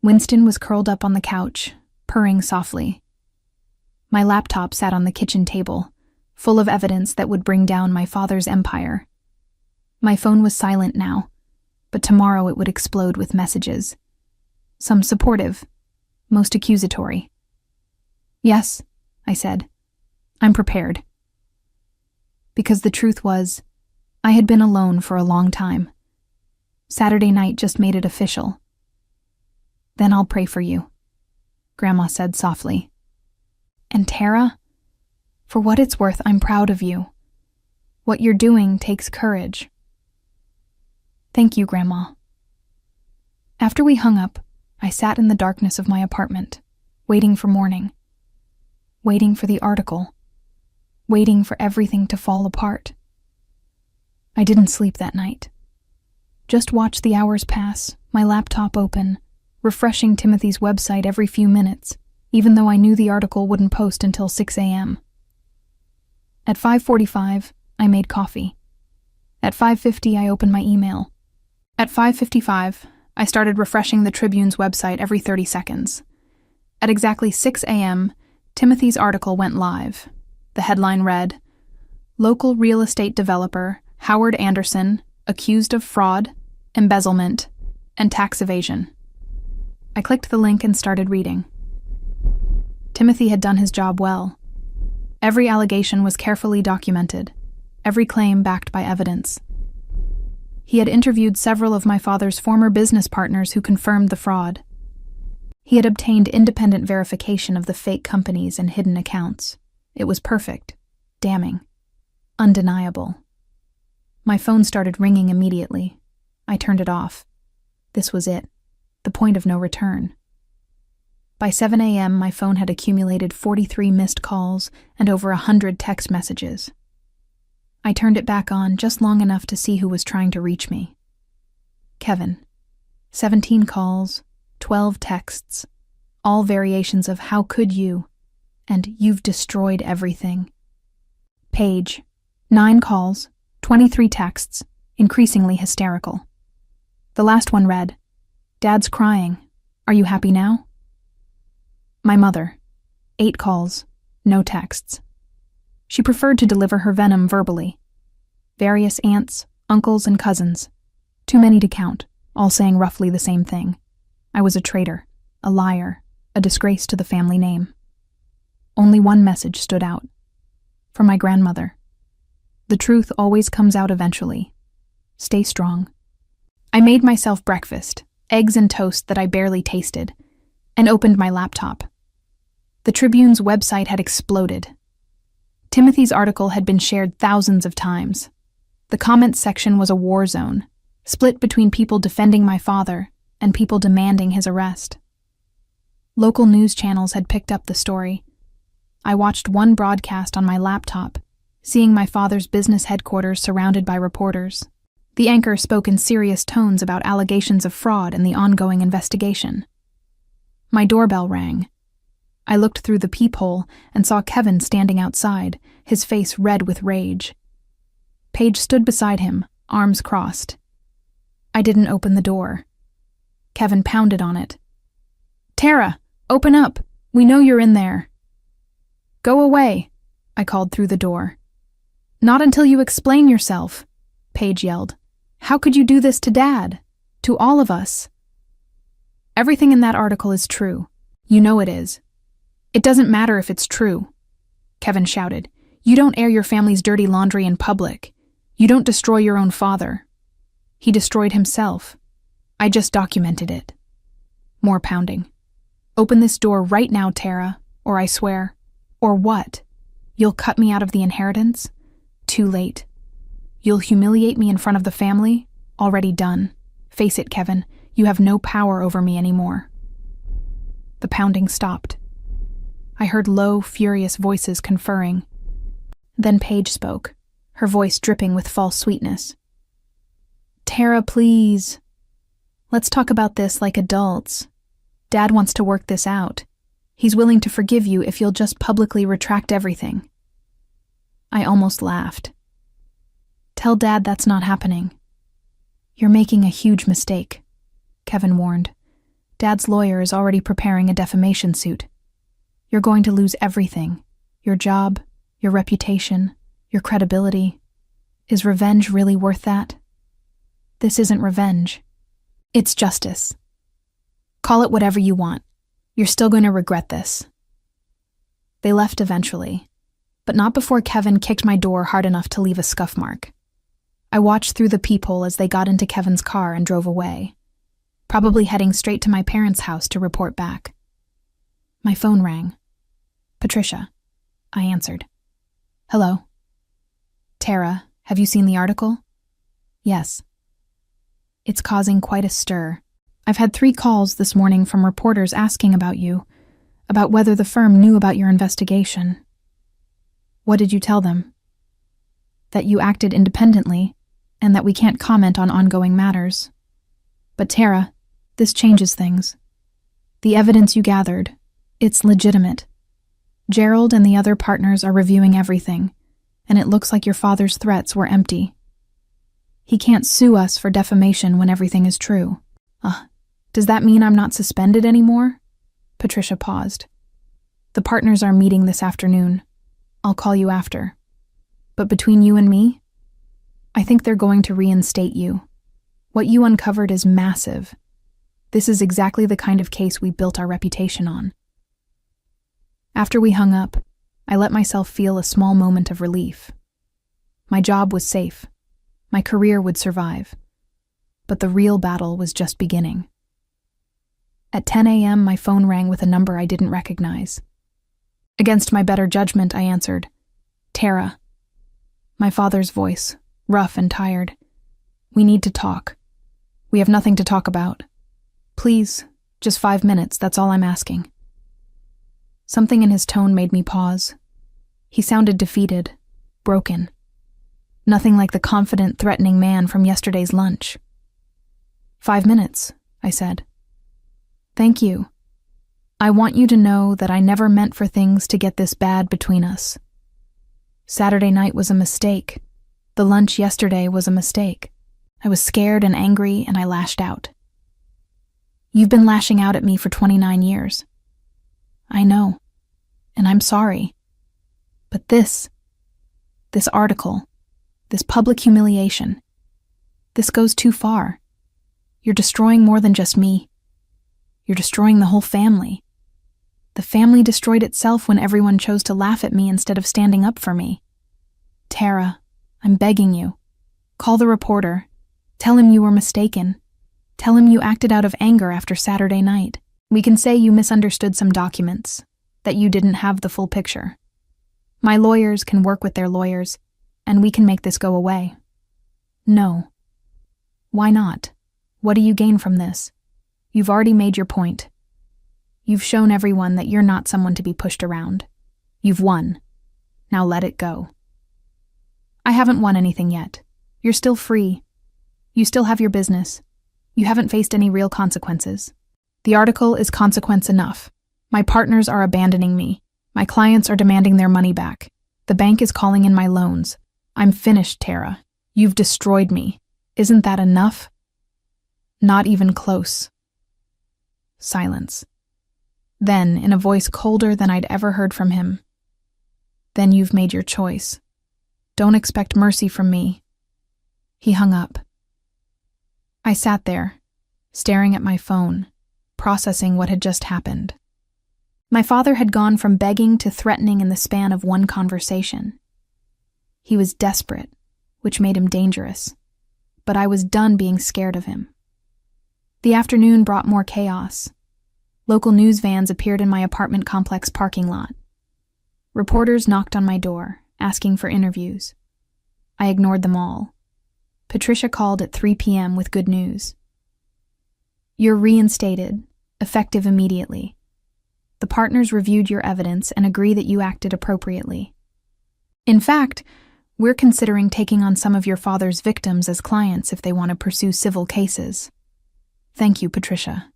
Winston was curled up on the couch, purring softly. My laptop sat on the kitchen table, full of evidence that would bring down my father's empire. My phone was silent now, but tomorrow it would explode with messages. Some supportive, most accusatory. "Yes," I said. "I'm prepared." Because the truth was, I had been alone for a long time. Saturday night just made it official. "Then I'll pray for you," Grandma said softly. "And Tara, for what it's worth, I'm proud of you. What you're doing takes courage." "Thank you, Grandma." After we hung up, I sat in the darkness of my apartment, waiting for morning. Waiting for the article. Waiting for everything to fall apart. I didn't sleep that night. Just watched the hours pass, my laptop open, refreshing Timothy's website every few minutes, even though I knew the article wouldn't post until 6 a.m. At 5:45, I made coffee. At 5:50, I opened my email. At 5:55, I started refreshing the Tribune's website every 30 seconds. At exactly 6 a.m., Timothy's article went live. The headline read, "Local real estate developer Howard Anderson accused of fraud, embezzlement, and tax evasion." I clicked the link and started reading. Timothy had done his job well. Every allegation was carefully documented, every claim backed by evidence. He had interviewed several of my father's former business partners who confirmed the fraud. He had obtained independent verification of the fake companies and hidden accounts. It was perfect, damning, undeniable. My phone started ringing immediately. I turned it off. This was it, the point of no return. By 7 a.m., my phone had accumulated 43 missed calls and over 100 text messages. I turned it back on just long enough to see who was trying to reach me. Kevin. 17 calls, 12 texts, all variations of "how could you?" and "you've destroyed everything." Paige. 9 calls, 23 texts, increasingly hysterical. The last one read, "Dad's crying. Are you happy now?" My mother. 8 calls, no texts. She preferred to deliver her venom verbally. Various aunts, uncles, and cousins. Too many to count, all saying roughly the same thing. I was a traitor, a liar, a disgrace to the family name. Only one message stood out. From my grandmother. "The truth always comes out eventually. Stay strong." I made myself breakfast, eggs and toast that I barely tasted, and opened my laptop. The Tribune's website had exploded. Timothy's article had been shared thousands of times. The comments section was a war zone, split between people defending my father and people demanding his arrest. Local news channels had picked up the story. I watched one broadcast on my laptop, seeing my father's business headquarters surrounded by reporters. The anchor spoke in serious tones about allegations of fraud and the ongoing investigation. My doorbell rang. I looked through the peephole and saw Kevin standing outside, his face red with rage. Paige stood beside him, arms crossed. I didn't open the door. Kevin pounded on it. "Tara, open up! We know you're in there." "Go away," I called through the door. "Not until you explain yourself," Paige yelled. "How could you do this to Dad? To all of us?" "Everything in that article is true. You know it is. It doesn't matter if it's true," Kevin shouted. "You don't air your family's dirty laundry in public. You don't destroy your own father. He destroyed himself. I just documented it." More pounding. "Open this door right now, Tara, or I swear." "Or what? You'll cut me out of the inheritance?" "Too late. You'll humiliate me in front of the family?" "Already done. Face it, Kevin, you have no power over me anymore." The pounding stopped. I heard low, furious voices conferring. Then Paige spoke, her voice dripping with false sweetness. "Tara, please. Let's talk about this like adults. Dad wants to work this out. He's willing to forgive you if you'll just publicly retract everything." I almost laughed. "Tell Dad that's not happening." "You're making a huge mistake," Kevin warned. "Dad's lawyer is already preparing a defamation suit. You're going to lose everything. Your job, your reputation, your credibility. Is revenge really worth that?" "This isn't revenge. It's justice. Call it whatever you want. You're still going to regret this." They left eventually, but not before Kevin kicked my door hard enough to leave a scuff mark. I watched through the peephole as they got into Kevin's car and drove away, probably heading straight to my parents' house to report back. My phone rang. "Patricia," I answered. "Hello." "Tara, have you seen the article?" "Yes." "It's causing quite a stir. I've had 3 calls this morning from reporters asking about you, about whether the firm knew about your investigation." "What did you tell them?" "That you acted independently, and that we can't comment on ongoing matters. But Tara, this changes things. The evidence you gathered, it's legitimate. Gerald and the other partners are reviewing everything, and it looks like your father's threats were empty. He can't sue us for defamation when everything is true." Does that mean I'm not suspended anymore?" Patricia paused. "The partners are meeting this afternoon. I'll call you after. But between you and me, I think they're going to reinstate you. What you uncovered is massive. This is exactly the kind of case we built our reputation on." After we hung up, I let myself feel a small moment of relief. My job was safe. My career would survive. But the real battle was just beginning. At 10 a.m., my phone rang with a number I didn't recognize. Against my better judgment, I answered, "Tara." My father's voice, rough and tired. "We need to talk. We have nothing to talk about. Please, just 5 minutes, that's all I'm asking." Something in his tone made me pause. He sounded defeated, broken. Nothing like the confident, threatening man from yesterday's lunch. "5 minutes," I said. "Thank you. I want you to know that I never meant for things to get this bad between us. Saturday night was a mistake. The lunch yesterday was a mistake. I was scared and angry, and I lashed out. You've been lashing out at me for 29 years. I know, and I'm sorry. But this article, this public humiliation, this goes too far. You're destroying more than just me. You're destroying the whole family. The family destroyed itself when everyone chose to laugh at me instead of standing up for me. Tara, I'm begging you. Call the reporter. Tell him you were mistaken. Tell him you acted out of anger after Saturday night. We can say you misunderstood some documents, that you didn't have the full picture. My lawyers can work with their lawyers, and we can make this go away." "No." "Why not? What do you gain from this? You've already made your point. You've shown everyone that you're not someone to be pushed around. You've won. Now let it go." "I haven't won anything yet. You're still free. You still have your business. You haven't faced any real consequences. The article is consequence enough. My partners are abandoning me. My clients are demanding their money back. The bank is calling in my loans. I'm finished, Tara. You've destroyed me. Isn't that enough? Not even close. Silence. Then, in a voice colder than I'd ever heard from him, then you've made your choice. Don't expect mercy from me. He hung up. I sat there, staring at my phone, processing what had just happened. My father had gone from begging to threatening in the span of one conversation. He was desperate, which made him dangerous, but I was done being scared of him. The afternoon brought more chaos. Local news vans appeared in my apartment complex parking lot. Reporters knocked on my door, asking for interviews. I ignored them all. Patricia called at 3 p.m. with good news. You're reinstated, effective immediately. The partners reviewed your evidence and agree that you acted appropriately. In fact, we're considering taking on some of your father's victims as clients if they want to pursue civil cases. Thank you, Patricia.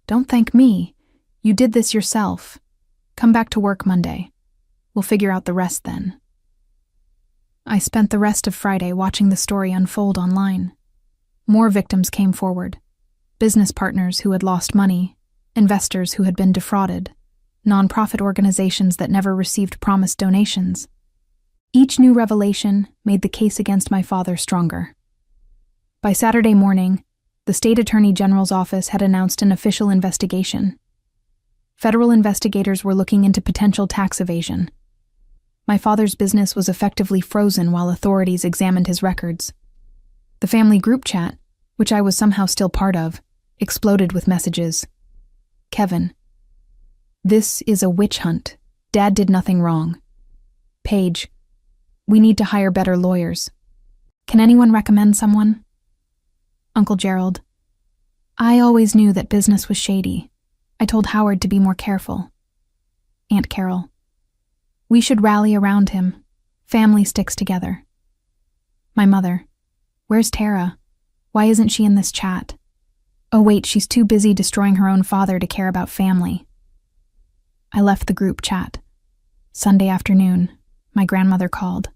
Don't thank me. You did this yourself. Come back to work Monday. We'll figure out the rest then. I spent the rest of Friday watching the story unfold online. More victims came forward. Business partners who had lost money, investors who had been defrauded, nonprofit organizations that never received promised donations. Each new revelation made the case against my father stronger. By Saturday morning, the State Attorney General's office had announced an official investigation. Federal investigators were looking into potential tax evasion. My father's business was effectively frozen while authorities examined his records. The family group chat, which I was somehow still part of, exploded with messages. Kevin. This is a witch hunt. Dad did nothing wrong. Paige. We need to hire better lawyers. Can anyone recommend someone? Uncle Gerald. I always knew that business was shady. I told Howard to be more careful. Aunt Carol. We should rally around him. Family sticks together. My mother. Where's Tara? Why isn't she in this chat? Oh wait, she's too busy destroying her own father to care about family. I left the group chat. Sunday afternoon, my grandmother called.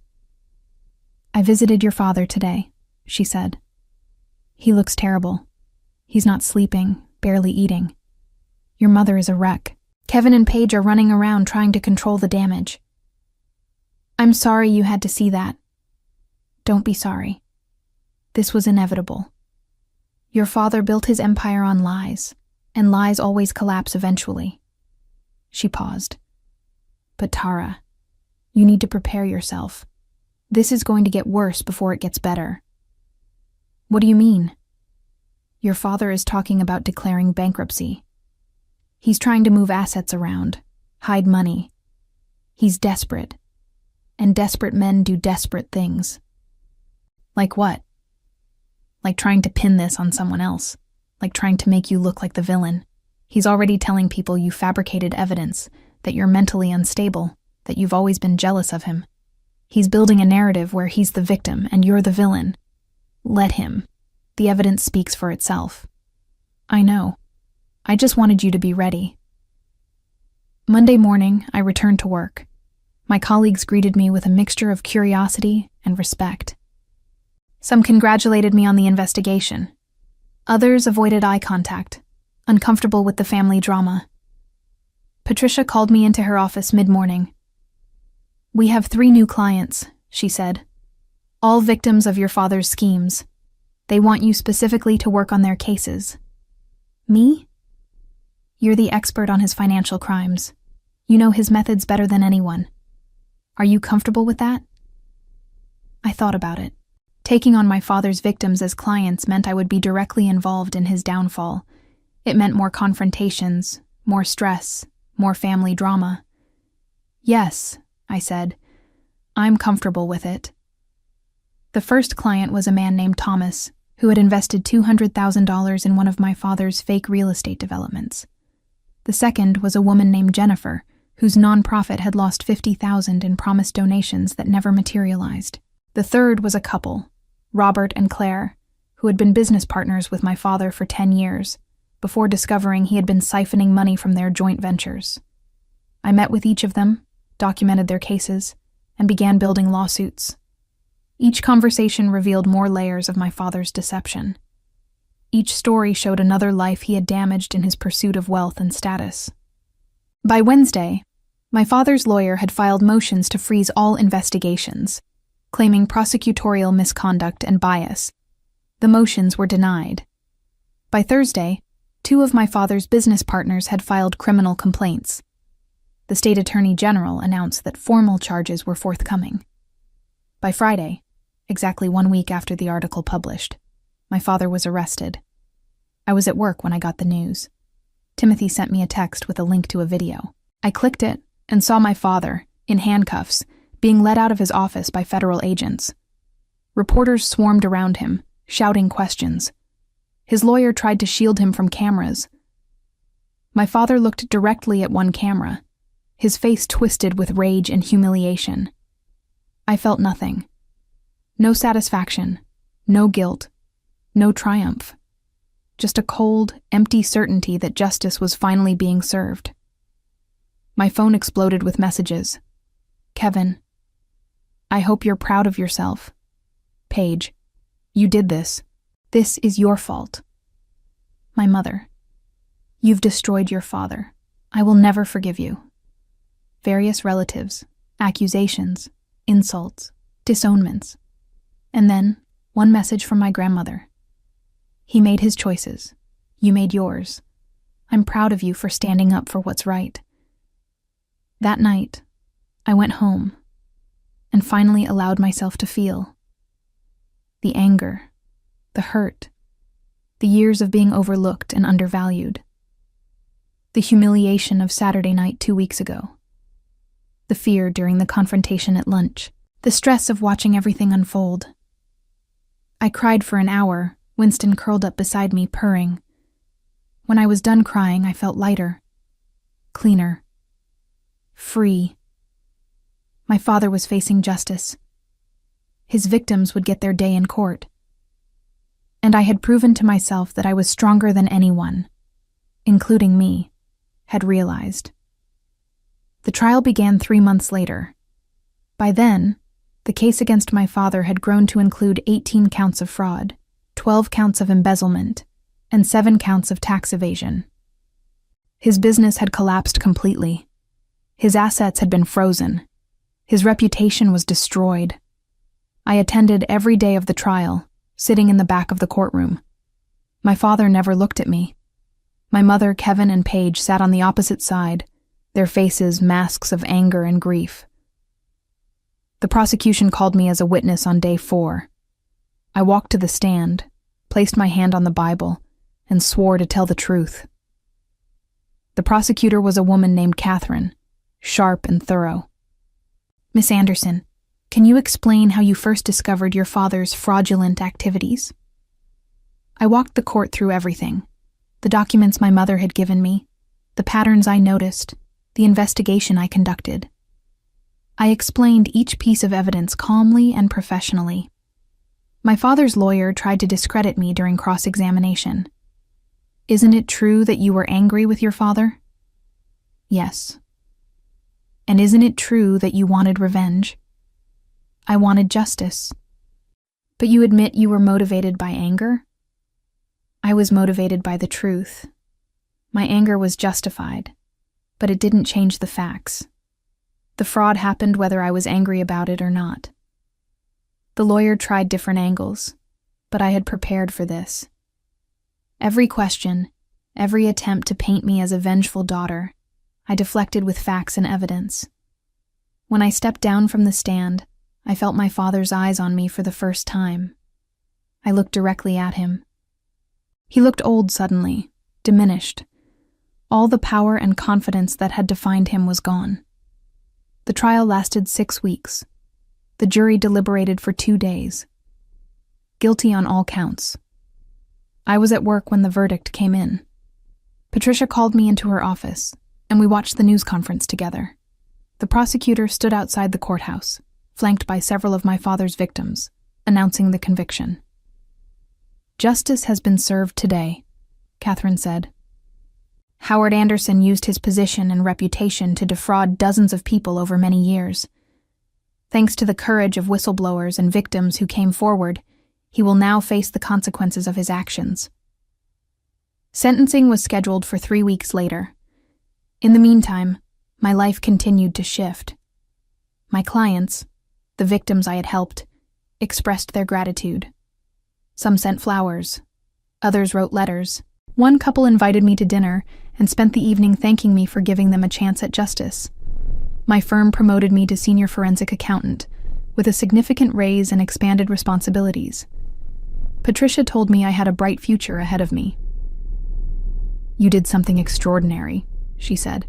I visited your father today, she said. He looks terrible. He's not sleeping, barely eating. Your mother is a wreck. Kevin and Paige are running around trying to control the damage. I'm sorry you had to see that. Don't be sorry. This was inevitable. Your father built his empire on lies, and lies always collapse eventually. She paused. But Tara, you need to prepare yourself. This is going to get worse before it gets better. What do you mean? Your father is talking about declaring bankruptcy. He's trying to move assets around, hide money. He's desperate. And desperate men do desperate things. Like what? Like trying to pin this on someone else. Like trying to make you look like the villain. He's already telling people you fabricated evidence, that you're mentally unstable, that you've always been jealous of him. He's building a narrative where he's the victim and you're the villain. Let him. The evidence speaks for itself. I know. I just wanted you to be ready. Monday morning, I returned to work. My colleagues greeted me with a mixture of curiosity and respect. Some congratulated me on the investigation. Others avoided eye contact, uncomfortable with the family drama. Patricia called me into her office mid-morning. We have 3 new clients, she said. All victims of your father's schemes. They want you specifically to work on their cases. Me? You're the expert on his financial crimes. You know his methods better than anyone. Are you comfortable with that? I thought about it. Taking on my father's victims as clients meant I would be directly involved in his downfall. It meant more confrontations, more stress, more family drama. Yes, I said. I'm comfortable with it. The first client was a man named Thomas, who had invested $200,000 in one of my father's fake real estate developments. The second was a woman named Jennifer, whose nonprofit had lost $50,000 in promised donations that never materialized. The third was a couple, Robert and Claire, who had been business partners with my father for 10 years, before discovering he had been siphoning money from their joint ventures. I met with each of them, documented their cases, and began building lawsuits. Each conversation revealed more layers of my father's deception. Each story showed another life he had damaged in his pursuit of wealth and status. By Wednesday, my father's lawyer had filed motions to freeze all investigations, claiming prosecutorial misconduct and bias. The motions were denied. By Thursday, 2 of my father's business partners had filed criminal complaints. The state attorney general announced that formal charges were forthcoming. By Friday, exactly 1 week after the article published, my father was arrested. I was at work when I got the news. Timothy sent me a text with a link to a video. I clicked it and saw my father, in handcuffs, being led out of his office by federal agents. Reporters swarmed around him, shouting questions. His lawyer tried to shield him from cameras. My father looked directly at one camera, his face twisted with rage and humiliation. I felt nothing. No satisfaction, no guilt, no triumph. Just a cold, empty certainty that justice was finally being served. My phone exploded with messages. Kevin, I hope you're proud of yourself. Paige, you did this. This is your fault. My mother, you've destroyed your father. I will never forgive you. Various relatives, accusations, insults, disownments. And then, one message from my grandmother. He made his choices. You made yours. I'm proud of you for standing up for what's right. That night, I went home and finally allowed myself to feel. The anger, the hurt, the years of being overlooked and undervalued. The humiliation of Saturday night 2 weeks ago. The fear during the confrontation at lunch. The stress of watching everything unfold. I cried for an hour, Winston curled up beside me, purring. When I was done crying, I felt lighter, cleaner, free. My father was facing justice. His victims would get their day in court. And I had proven to myself that I was stronger than anyone, including me, had realized. The trial began 3 months later. By then, the case against my father had grown to include 18 counts of fraud, 12 counts of embezzlement, and 7 counts of tax evasion. His business had collapsed completely. His assets had been frozen. His reputation was destroyed. I attended every day of the trial, sitting in the back of the courtroom. My father never looked at me. My mother, Kevin, and Paige sat on the opposite side, their faces masks of anger and grief. The prosecution called me as a witness on day 4. I walked to the stand, placed my hand on the Bible, and swore to tell the truth. The prosecutor was a woman named Catherine, sharp and thorough. Miss Anderson, can you explain how you first discovered your father's fraudulent activities? I walked the court through everything. The documents my mother had given me, the patterns I noticed, the investigation I conducted. I explained each piece of evidence calmly and professionally. My father's lawyer tried to discredit me during cross-examination. Isn't it true that you were angry with your father? Yes. And isn't it true that you wanted revenge? I wanted justice. But you admit you were motivated by anger? I was motivated by the truth. My anger was justified, but it didn't change the facts. The fraud happened whether I was angry about it or not. The lawyer tried different angles, but I had prepared for this. Every question, every attempt to paint me as a vengeful daughter, I deflected with facts and evidence. When I stepped down from the stand, I felt my father's eyes on me for the first time. I looked directly at him. He looked old suddenly, diminished. All the power and confidence that had defined him was gone. The trial lasted 6 weeks. The jury deliberated for 2 days. Guilty on all counts. I was at work when the verdict came in. Patricia called me into her office, and we watched the news conference together. The prosecutor stood outside the courthouse, flanked by several of my father's victims, announcing the conviction. Justice has been served today, Catherine said. Howard Anderson used his position and reputation to defraud dozens of people over many years. Thanks to the courage of whistleblowers and victims who came forward, he will now face the consequences of his actions. Sentencing was scheduled for 3 weeks later. In the meantime, my life continued to shift. My clients, the victims I had helped, expressed their gratitude. Some sent flowers. Others wrote letters. One couple invited me to dinner and spent the evening thanking me for giving them a chance at justice. My firm promoted me to senior forensic accountant, with a significant raise and expanded responsibilities. Patricia told me I had a bright future ahead of me. "You did something extraordinary," she said.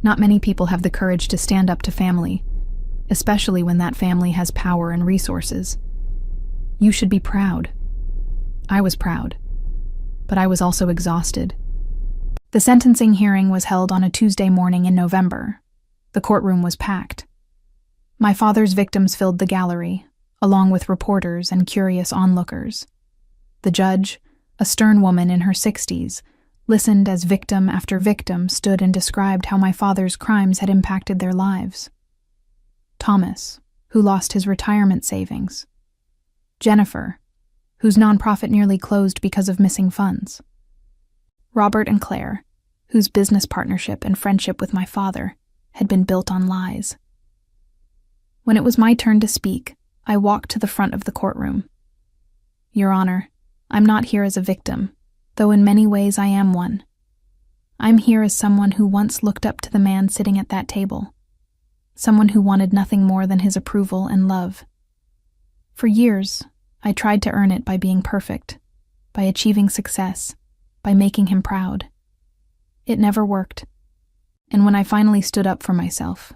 "Not many people have the courage to stand up to family, especially when that family has power and resources. You should be proud." I was proud, but I was also exhausted. The sentencing hearing was held on a Tuesday morning in November. The courtroom was packed. My father's victims filled the gallery, along with reporters and curious onlookers. The judge, a stern woman in her 60s, listened as victim after victim stood and described how my father's crimes had impacted their lives. Thomas, who lost his retirement savings. Jennifer, whose nonprofit nearly closed because of missing funds. Robert and Claire, whose business partnership and friendship with my father had been built on lies. When it was my turn to speak, I walked to the front of the courtroom. "Your Honor, I'm not here as a victim, though in many ways I am one. I'm here as someone who once looked up to the man sitting at that table, someone who wanted nothing more than his approval and love. For years, I tried to earn it by being perfect, by achieving success, by making him proud. It never worked. And when I finally stood up for myself,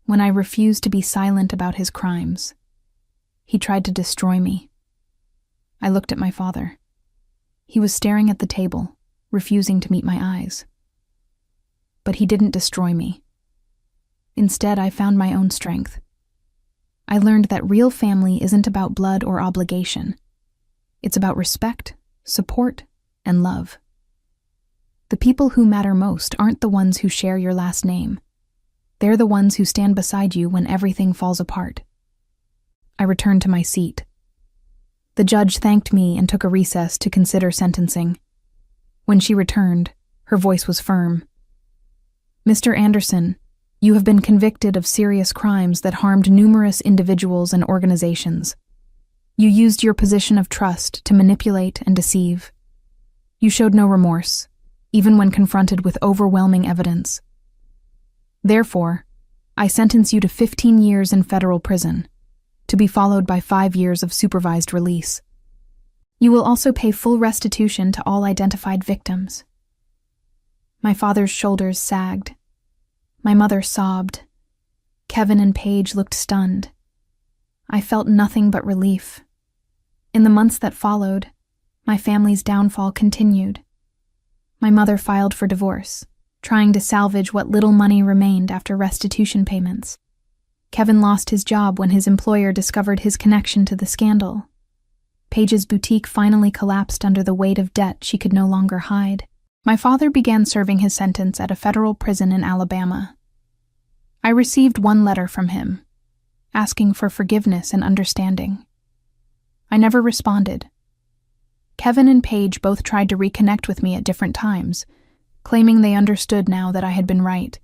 when I refused to be silent about his crimes, he tried to destroy me." I looked at my father. He was staring at the table, refusing to meet my eyes. But he didn't destroy me. Instead, I found my own strength. I learned that real family isn't about blood or obligation. It's about respect, support, and love. The people who matter most aren't the ones who share your last name. They're the ones who stand beside you when everything falls apart. I returned to my seat. The judge thanked me and took a recess to consider sentencing. When she returned, her voice was firm. "Mr. Anderson, you have been convicted of serious crimes that harmed numerous individuals and organizations. You used your position of trust to manipulate and deceive. You showed no remorse, even when confronted with overwhelming evidence. Therefore, I sentence you to 15 years in federal prison, to be followed by 5 years of supervised release. You will also pay full restitution to all identified victims." My father's shoulders sagged. My mother sobbed. Kevin and Paige looked stunned. I felt nothing but relief. In the months that followed, my family's downfall continued. My mother filed for divorce, trying to salvage what little money remained after restitution payments. Kevin lost his job when his employer discovered his connection to the scandal. Paige's boutique finally collapsed under the weight of debt she could no longer hide. My father began serving his sentence at a federal prison in Alabama. I received one letter from him, asking for forgiveness and understanding. I never responded. Kevin and Paige both tried to reconnect with me at different times, claiming they understood now that I had been right.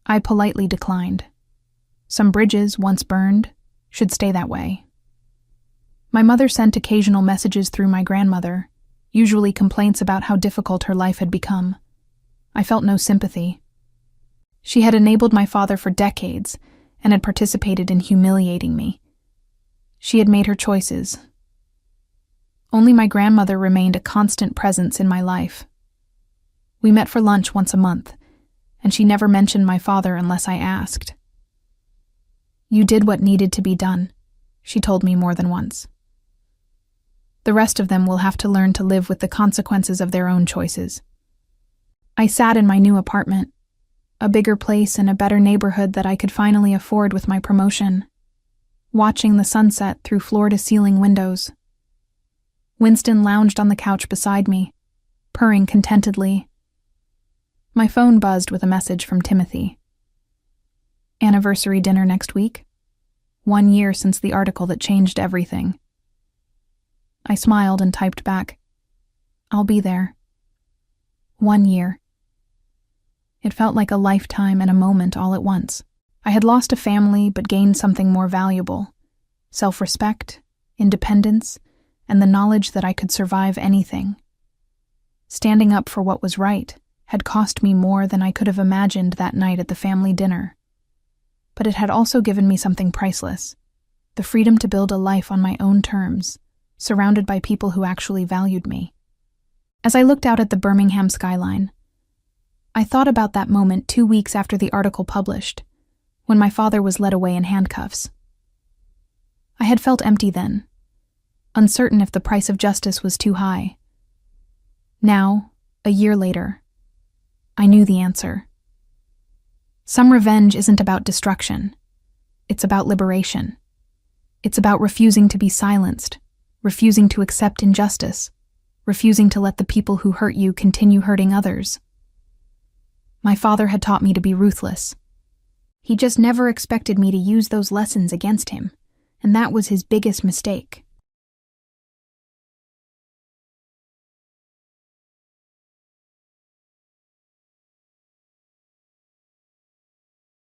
I politely declined. Some bridges, once burned, should stay that way. My mother sent occasional messages through my grandmother, usually complaints about how difficult her life had become. I felt no sympathy. She had enabled my father for decades and had participated in humiliating me. She had made her choices. Only my grandmother remained a constant presence in my life. We met for lunch once a month, and she never mentioned my father unless I asked. "You did what needed to be done," she told me more than once. "The rest of them will have to learn to live with the consequences of their own choices." I sat in my new apartment, a bigger place in a better neighborhood that I could finally afford with my promotion, watching the sunset through floor-to-ceiling windows. Winston lounged on the couch beside me, purring contentedly. My phone buzzed with a message from Timothy. Anniversary dinner next week? 1 year since the article that changed everything. I smiled and typed back, I'll be there. 1 year. It felt like a lifetime and a moment all at once. I had lost a family but gained something more valuable: self-respect, independence, and the knowledge that I could survive anything. Standing up for what was right had cost me more than I could have imagined that night at the family dinner. But it had also given me something priceless: the freedom to build a life on my own terms, surrounded by people who actually valued me. As I looked out at the Birmingham skyline, I thought about that moment 2 weeks after the article published, when my father was led away in handcuffs. I had felt empty then, uncertain if the price of justice was too high. Now, a year later, I knew the answer. Some revenge isn't about destruction. It's about liberation. It's about refusing to be silenced, refusing to accept injustice, refusing to let the people who hurt you continue hurting others. My father had taught me to be ruthless. He just never expected me to use those lessons against him, and that was his biggest mistake.